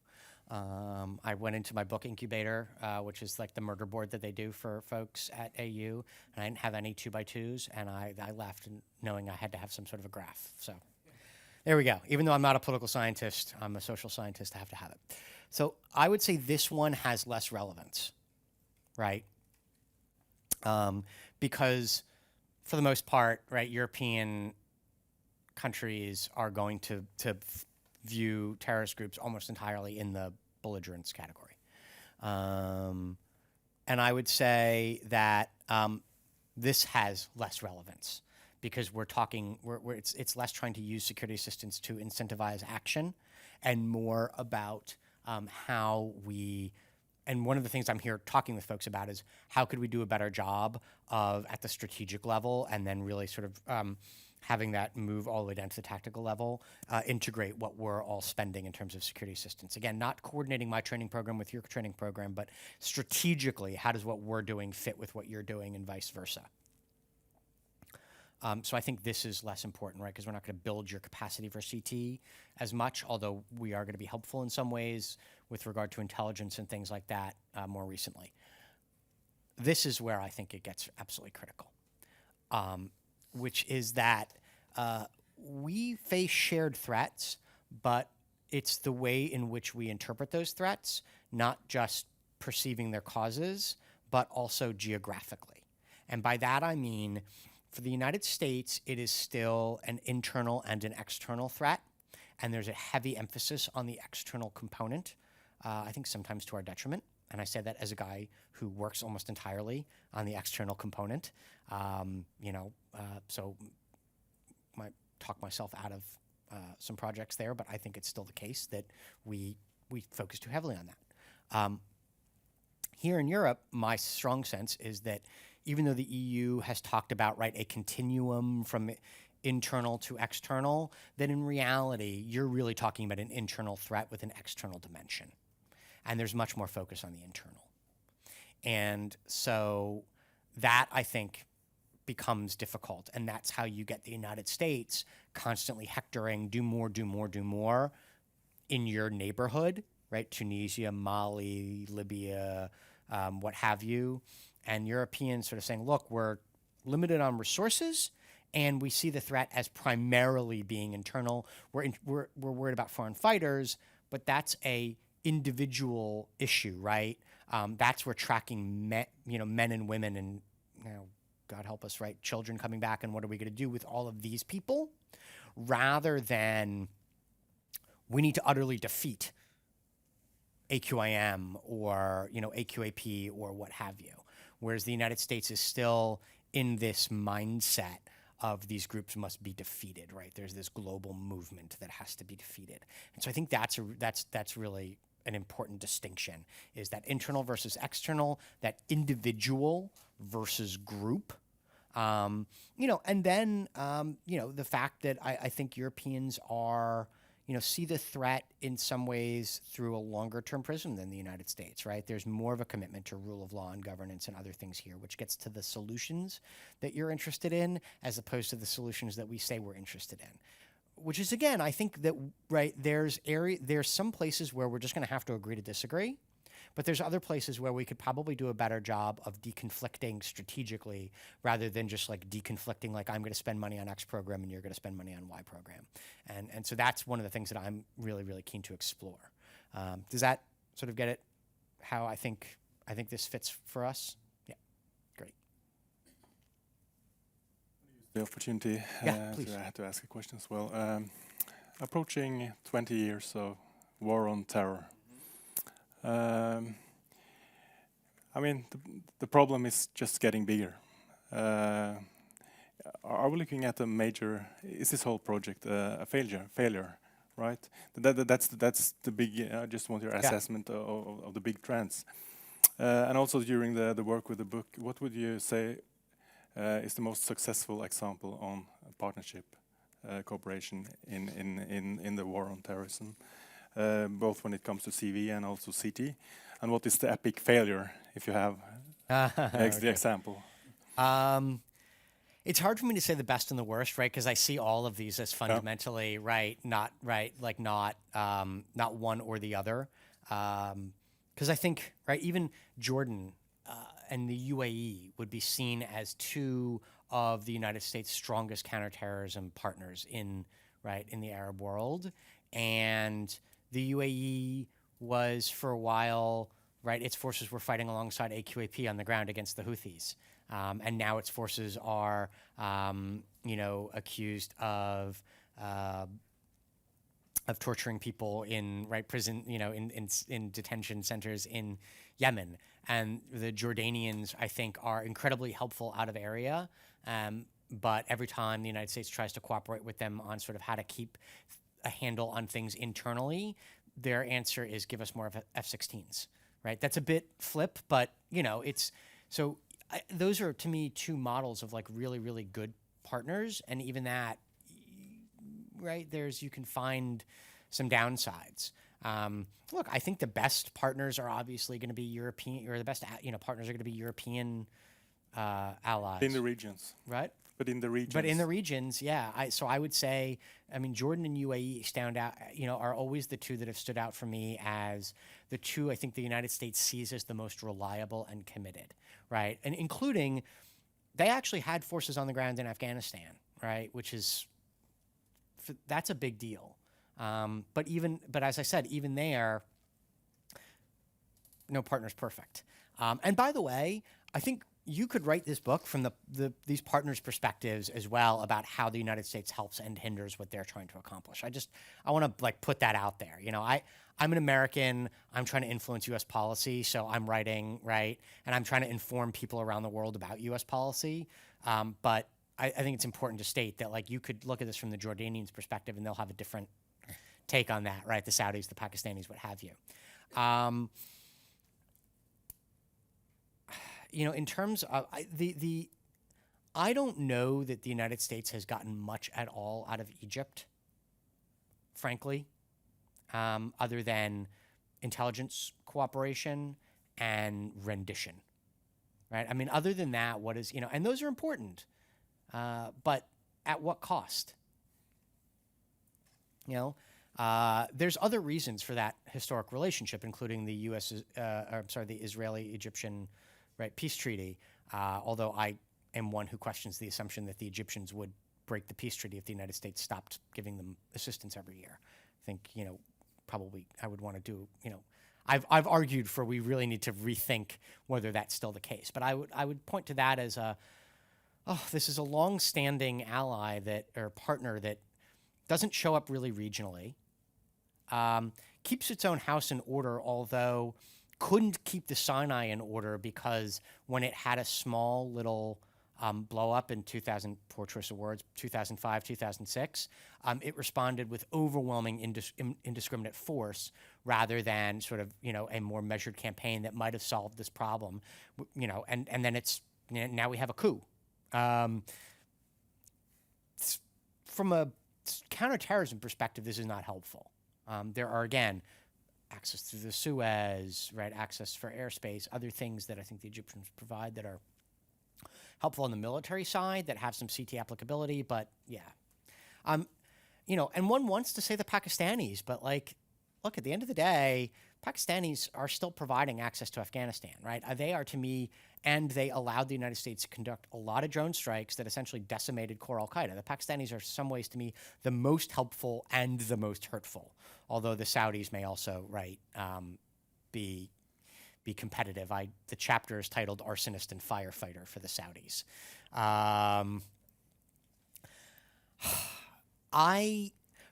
I went into my book incubator, which is like the murder board that they do for folks at AU, and I didn't have any 2x2s, and I left knowing I had to have some sort of a graph. So. There we go. Even though I'm not a political scientist, I'm a social scientist, I have to have it. So I would say this one has less relevance, right? Because for the most part, right, European countries are going to view terrorist groups almost entirely in the belligerence category. And I would say that this has less relevance, because we're talking, it's less trying to use security assistance to incentivize action and more about how we, and one of the things I'm here talking with folks about is how could we do a better job of at the strategic level, and then really sort of having that move all the way down to the tactical level, integrate what we're all spending in terms of security assistance. Again, not coordinating my training program with your training program, but strategically, how does what we're doing fit with what you're doing and vice versa? So I think this is less important, right? Because we're not going to build your capacity for CT as much, although we are going to be helpful in some ways with regard to intelligence and things like that more recently. This is where I think it gets absolutely critical, which is that we face shared threats, but it's the way in which we interpret those threats, not just perceiving their causes, but also geographically. And by that I mean, for the United States, it is still an internal and an external threat, and there's a heavy emphasis on the external component, I think sometimes to our detriment. And I say that as a guy who works almost entirely on the external component. So might talk myself out of some projects there, but I think it's still the case that we focus too heavily on that. Here in Europe, my strong sense is that even though the EU has talked about, right, a continuum from internal to external, that in reality, you're really talking about an internal threat with an external dimension. And there's much more focus on the internal. And so that, I think, becomes difficult. And that's how you get the United States constantly hectoring, do more, do more, do more in your neighborhood, right? Tunisia, Mali, Libya, what have you. And Europeans sort of saying, look, we're limited on resources, and we see the threat as primarily being internal. We're worried about foreign fighters, but that's a individual issue, right? That's where tracking men and women and, God help us, right, children coming back, and what are we going to do with all of these people, rather than we need to utterly defeat AQIM or AQAP or what have you. Whereas the United States is still in this mindset of these groups must be defeated, right? There's this global movement that has to be defeated. And so I think that's really an important distinction, is that internal versus external, that individual versus group. And then, the fact that I think Europeans are, see the threat in some ways through a longer term prism than the United States, right? There's more of a commitment to rule of law and governance and other things here, which gets to the solutions that you're interested in as opposed to the solutions that we say we're interested in. Which is, again, I think that, right, there's some places where we're just going to have to agree to disagree. But there's other places where we could probably do a better job of deconflicting strategically rather than just like deconflicting, like I'm going to spend money on X program and you're going to spend money on Y program. And so that's one of the things that I'm really, really keen to explore. Does that sort of get it how I think this fits for us? Yeah, great. The opportunity please. I had to ask a question as well. Approaching 20 years of war on terror. I mean, the problem is just getting bigger. Are we looking at is this whole project a failure, right? That's the big, I just want your assessment of the big trends. And also during the work with the book, what would you say is the most successful example on partnership, cooperation in the war on terrorism? Both when it comes to CV and also CT, and what is the epic failure, if you have the example? It's hard for me to say the best and the worst, right? Because I see all of these as fundamentally not one or the other. Because I think, right, even Jordan and the UAE would be seen as two of the United States' strongest counterterrorism partners in the Arab world, and the UAE was, for a while, right, its forces were fighting alongside AQAP on the ground against the Houthis. And now its forces are, accused of torturing people in prison, in detention centers in Yemen. And the Jordanians, I think, are incredibly helpful out of area. But every time the United States tries to cooperate with them on sort of how to keep a handle on things internally, their answer is give us more of F-16s, right? That's a bit flip, but those are, to me, two models of like really, really good partners. And even that, right, you can find some downsides. Look, I think the best partners are obviously going to be European, or the best, partners are going to be European allies. In the regions. Right? But in the regions. But in the regions, yeah. So I would say, Jordan and UAE stand out, are always the two that have stood out for me as the two I think the United States sees as the most reliable and committed, right? And including, they actually had forces on the ground in Afghanistan, right? That's a big deal. But as I said, even there, no partner's perfect. And by the way, I think you could write this book from these partners' perspectives as well about how the United States helps and hinders what they're trying to accomplish. I want to put that out there. I'm an American. I'm trying to influence U.S. policy, so I'm writing, right, and I'm trying to inform people around the world about U.S. policy. But I think it's important to state that you could look at this from the Jordanians' perspective, and they'll have a different take on that, right? The Saudis, the Pakistanis, what have you. In terms of I don't know that the United States has gotten much at all out of Egypt, frankly, other than intelligence cooperation and rendition, right? Other than that, what is, and those are important, but at what cost? There's other reasons for that historic relationship, including the the Israeli-Egyptian peace treaty, although I am one who questions the assumption that the Egyptians would break the peace treaty if the United States stopped giving them assistance every year. I think, probably I would want to do, I've argued for we really need to rethink whether that's still the case. But I would point to that as this is a long-standing ally or partner that doesn't show up really regionally, keeps its own house in order, although couldn't keep the Sinai in order because when it had a small little blow up in 2000, poor choice of words, 2005, 2006, it responded with overwhelming indiscriminate force rather than sort of, a more measured campaign that might have solved this problem, and then now we have a coup. From a counterterrorism perspective, this is not helpful. There are, again, access through the Suez, right, access for airspace, other things that I think the Egyptians provide that are helpful on the military side that have some CT applicability, but yeah. And one wants to say the Pakistanis, but look, at the end of the day, Pakistanis are still providing access to Afghanistan, right? They are, to me, and they allowed the United States to conduct a lot of drone strikes that essentially decimated core al-Qaeda. The Pakistanis are, in some ways, to me, the most helpful and the most hurtful, although the Saudis may also, right, be competitive. The chapter is titled Arsonist and Firefighter for the Saudis.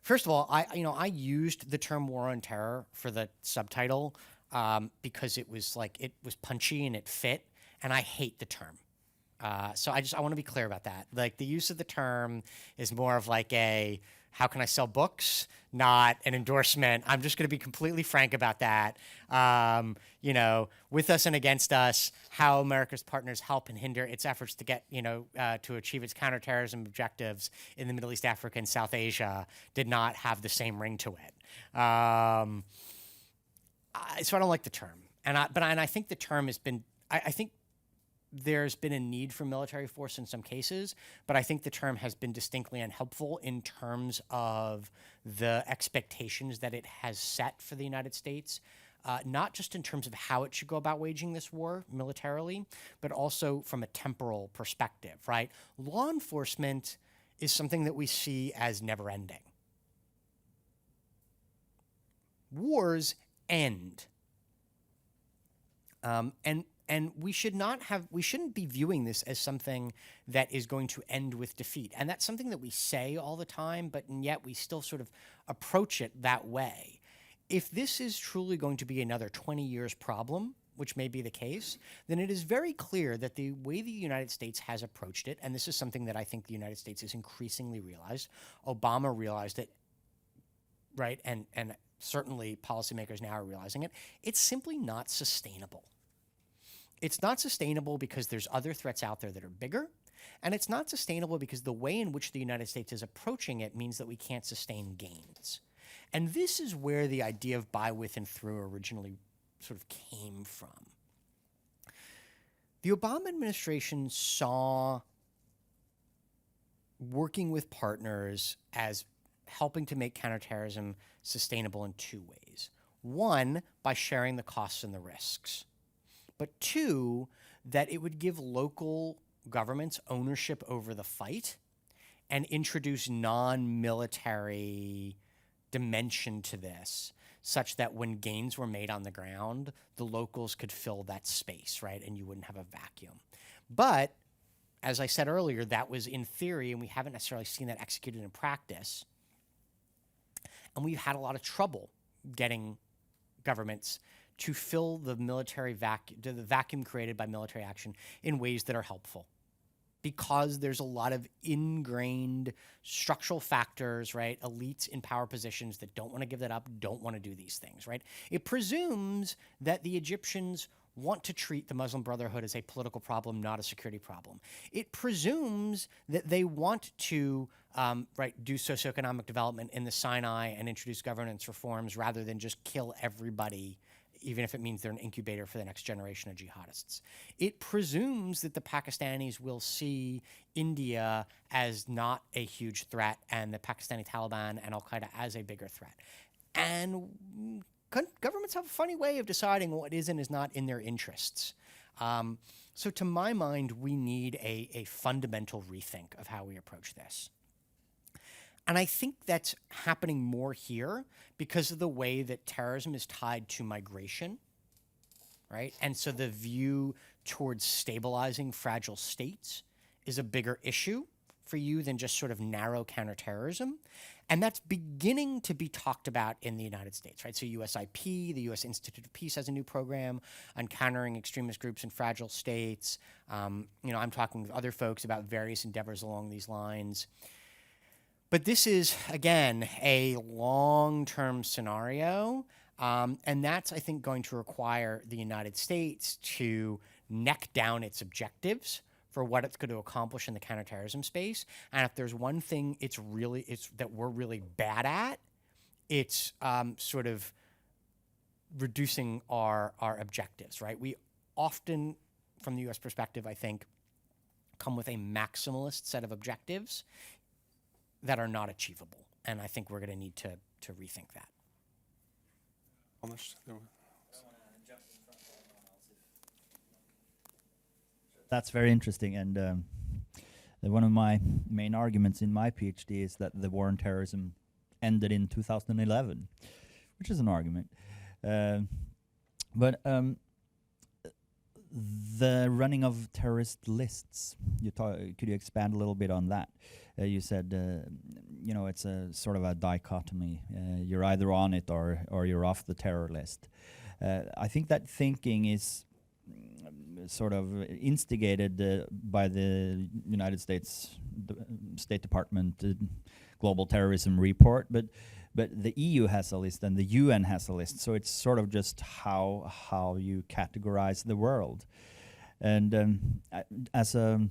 First of all, I used the term war on terror for the subtitle because it was punchy and it fit, and I hate the term. So I want to be clear about that. The use of the term is more of how can I sell books, not an endorsement. I'm just going to be completely frank about that. With us and against us, how America's partners help and hinder its efforts to get, to achieve its counterterrorism objectives in the Middle East, Africa, and South Asia did not have the same ring to it. So I don't like the term. And I think the term has been, I think there's been a need for military force in some cases, but I think the term has been distinctly unhelpful in terms of the expectations that it has set for the United States, not just in terms of how it should go about waging this war militarily, but also from a temporal perspective, right? Law enforcement is something that we see as never-ending. Wars end. And we shouldn't be viewing this as something that is going to end with defeat. And that's something that we say all the time, but yet we still sort of approach it that way. If this is truly going to be another 20 years problem, which may be the case, then it is very clear that the way the United States has approached it, and this is something that I think the United States has increasingly realized, Obama realized it, right, and certainly policymakers now are realizing it, it's simply not sustainable. It's not sustainable because there's other threats out there that are bigger, and it's not sustainable because the way in which the United States is approaching it means that we can't sustain gains. And this is where the idea of by, with, and through originally sort of came from. The Obama administration saw working with partners as helping to make counterterrorism sustainable in two ways. One, by sharing the costs and the risks. But two, that it would give local governments ownership over the fight and introduce non-military dimension to this, such that when gains were made on the ground, the locals could fill that space, right? And you wouldn't have a vacuum. But, as I said earlier, that was in theory, and we haven't necessarily seen that executed in practice. And we've had a lot of trouble getting governments to fill the military the vacuum created by military action in ways that are helpful. Because there's a lot of ingrained structural factors, right? Elites in power positions that don't want to give that up, don't want to do these things, right? It presumes that the Egyptians want to treat the Muslim Brotherhood as a political problem, not a security problem. It presumes that they want to do socioeconomic development in the Sinai and introduce governance reforms rather than just kill everybody, even if it means they're an incubator for the next generation of jihadists. It presumes that the Pakistanis will see India as not a huge threat and the Pakistani Taliban and al-Qaeda as a bigger threat. And governments have a funny way of deciding what is and is not in their interests. So to my mind, we need a fundamental rethink of how we approach this. And I think that's happening more here because of the way that terrorism is tied to migration, right? And so the view towards stabilizing fragile states is a bigger issue, for you than just sort of narrow counterterrorism. And that's beginning to be talked about in the United States, right? So USIP, the U.S. Institute of Peace, has a new program on countering extremist groups in fragile states. I'm talking with other folks about various endeavors along these lines. But this is, again, a long-term scenario, and that's, I think, going to require the United States to neck down its objectives for what it's going to accomplish in the counterterrorism space. And if there's one thing it's that we're really bad at, it's sort of reducing our objectives, right? We often, from the U.S. perspective, I think, come with a maximalist set of objectives that are not achievable. And I think we're going to need to rethink that. Anders, That's very interesting, and one of my main arguments in my PhD is that the war on terrorism ended in 2011, which is an argument. But the running of terrorist lists, could you expand a little bit on that? You said, it's a sort of a dichotomy. You're either on it or you're off the terror list. I think that thinking is sort of instigated by the United States State Department Global Terrorism Report, but the EU has a list and the UN has a list, so it's sort of just how you categorize the world. And as a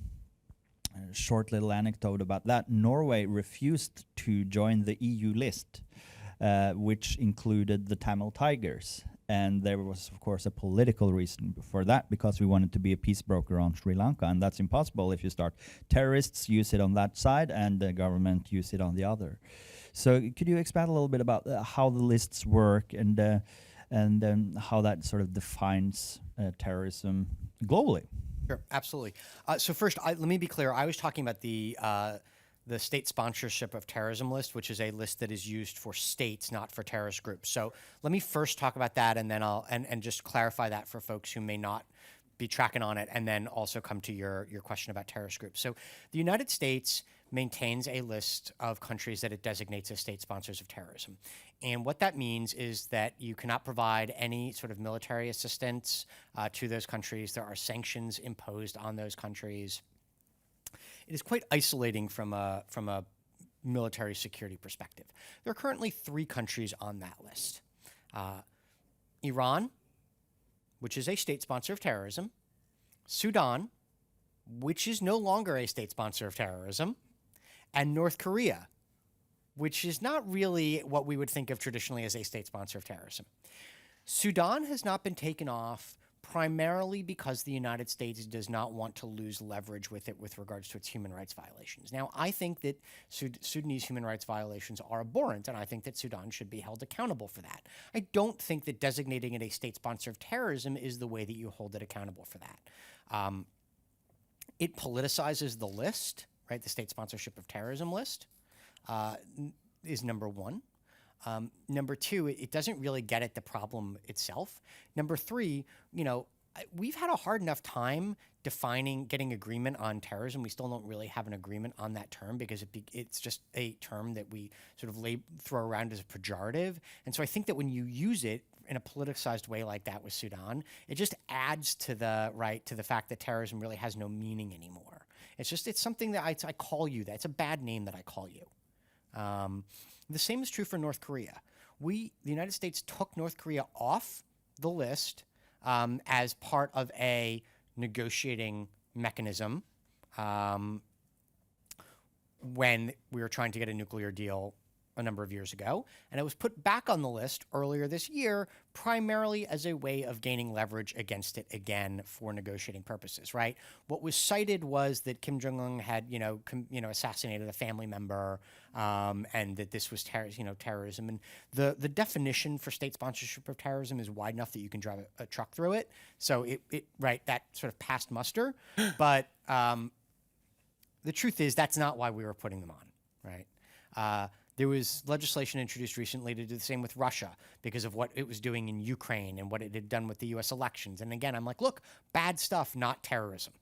short little anecdote about that, Norway refused to join the EU list, which included the Tamil Tigers. And there was, of course, a political reason for that, because we wanted to be a peace broker on Sri Lanka, and that's impossible if you start terrorists use it on that side and the government use it on the other. So could you expand a little bit about how the lists work and how that sort of defines terrorism globally? Sure, absolutely. So first, let me be clear. I was talking about the state sponsorship of terrorism list, which is a list that is used for states, not for terrorist groups. So let me first talk about that, and then I'll just clarify that for folks who may not be tracking on it, and then also come to your question about terrorist groups. So the United States maintains a list of countries that it designates as state sponsors of terrorism. And what that means is that you cannot provide any sort of military assistance to those countries. There are sanctions imposed on those countries. It is quite isolating from a military security perspective. There are currently 3 countries on that list. Iran, which is a state sponsor of terrorism, Sudan, which is no longer a state sponsor of terrorism, and North Korea, which is not really what we would think of traditionally as a state sponsor of terrorism. Sudan has not been taken off primarily because the United States does not want to lose leverage with it with regards to its human rights violations. Now, I think that Sudanese human rights violations are abhorrent, and I think that Sudan should be held accountable for that. I don't think that designating it a state sponsor of terrorism is the way that you hold it accountable for that. It politicizes the list, right? The state sponsorship of terrorism list is number one. Number two, it doesn't really get at the problem itself. Number three, we've had a hard enough time getting agreement on terrorism. We still don't really have an agreement on that term because it's just a term that we sort of throw around as a pejorative. And so I think that when you use it in a politicized way like that with Sudan, it just adds to the fact that terrorism really has no meaning anymore. It's something that I call you that. It's a bad name that I call you. The same is true for North Korea. The United States took North Korea off the list as part of a negotiating mechanism when we were trying to get a nuclear deal a number of years ago. And it was put back on the list earlier this year, primarily as a way of gaining leverage against it again for negotiating purposes, right? What was cited was that Kim Jong-un had, assassinated a family member, and that this was terrorism. And the definition for state sponsorship of terrorism is wide enough that you can drive a truck through it. So that sort of passed muster. But the truth is that's not why we were putting them on, right? There was legislation introduced recently to do the same with Russia because of what it was doing in Ukraine and what it had done with the U.S. elections. And again, I'm like, look, bad stuff, not terrorism.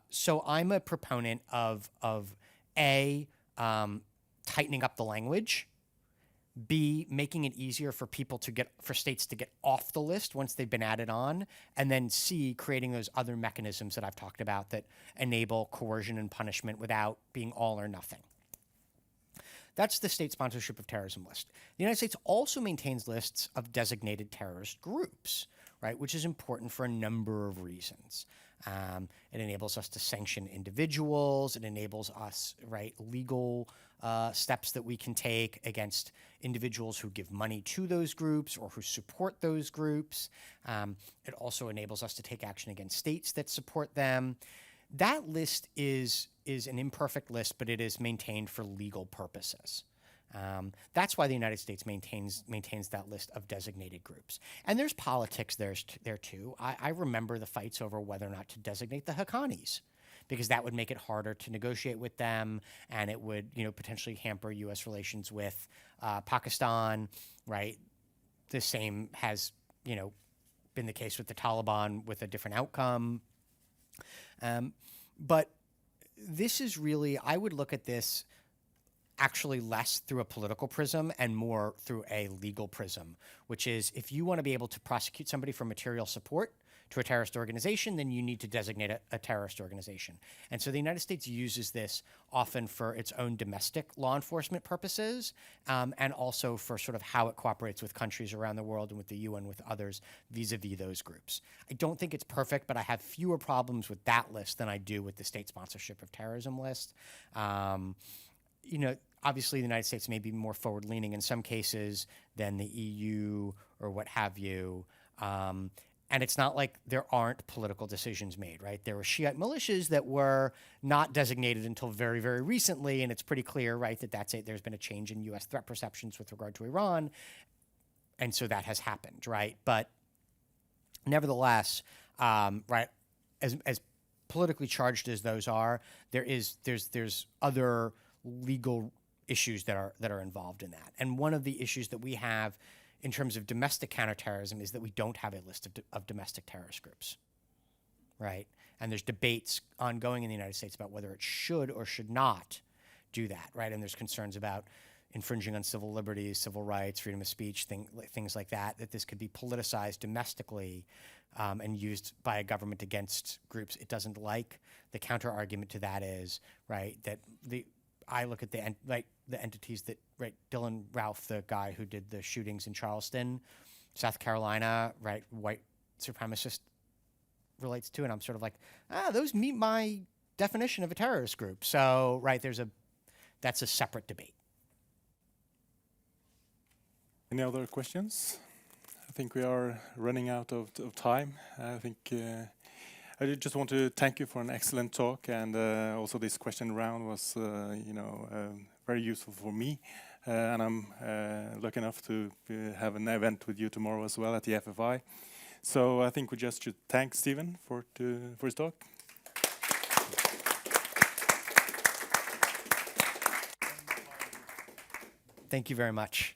So I'm a proponent of A, tightening up the language, B, making it easier for states to get off the list once they've been added on, and then C, creating those other mechanisms that I've talked about that enable coercion and punishment without being all or nothing. That's the state sponsorship of terrorism list. The United States also maintains lists of designated terrorist groups, right, which is important for a number of reasons. It enables us to sanction individuals. It enables us, right, legal steps that we can take against individuals who give money to those groups or who support those groups. It also enables us to take action against states that support them. That list is an imperfect list, but it is maintained for legal purposes. That's why the United States maintains that list of designated groups. And there's politics there too. I remember the fights over whether or not to designate the Haqqanis, because that would make it harder to negotiate with them, and it would, potentially hamper U.S. relations with Pakistan, right? The same has, been the case with the Taliban with a different outcome. But this is really, I would look at this actually less through a political prism and more through a legal prism, which is if you want to be able to prosecute somebody for material support to a terrorist organization, then you need to designate a terrorist organization. And so the United States uses this often for its own domestic law enforcement purposes, and also for sort of how it cooperates with countries around the world and with the UN, with others, vis-a-vis those groups. I don't think it's perfect, but I have fewer problems with that list than I do with the state sponsorship of terrorism list. Obviously the United States may be more forward-leaning in some cases than the EU or what have you. And it's not like there aren't political decisions made, right? There were Shiite militias that were not designated until very, very recently, and it's pretty clear, right, there's been a change in U.S. threat perceptions with regard to Iran, and so that has happened, right? But nevertheless, right, as politically charged as those are, there's other legal issues that are involved in that. And one of the issues that we have in terms of domestic counterterrorism is that we don't have a list of domestic terrorist groups, right? And there's debates ongoing in the United States about whether it should or should not do that, right? And there's concerns about infringing on civil liberties, civil rights, freedom of speech, things like that this could be politicized domestically and used by a government against groups it doesn't like. The counter argument to that is, right, that I look at the entities that, right, Dylan Ralph, the guy who did the shootings in Charleston, South Carolina, right, white supremacist relates to, and I'm sort of like, those meet my definition of a terrorist group. So, right, that's a separate debate. Any other questions? I think we are running out of time. I think I just want to thank you for an excellent talk, and also this question round was, very useful for me. And I'm lucky enough to have an event with you tomorrow as well at the FFI. So I think we just should thank Stephen for his talk. Thank you very much.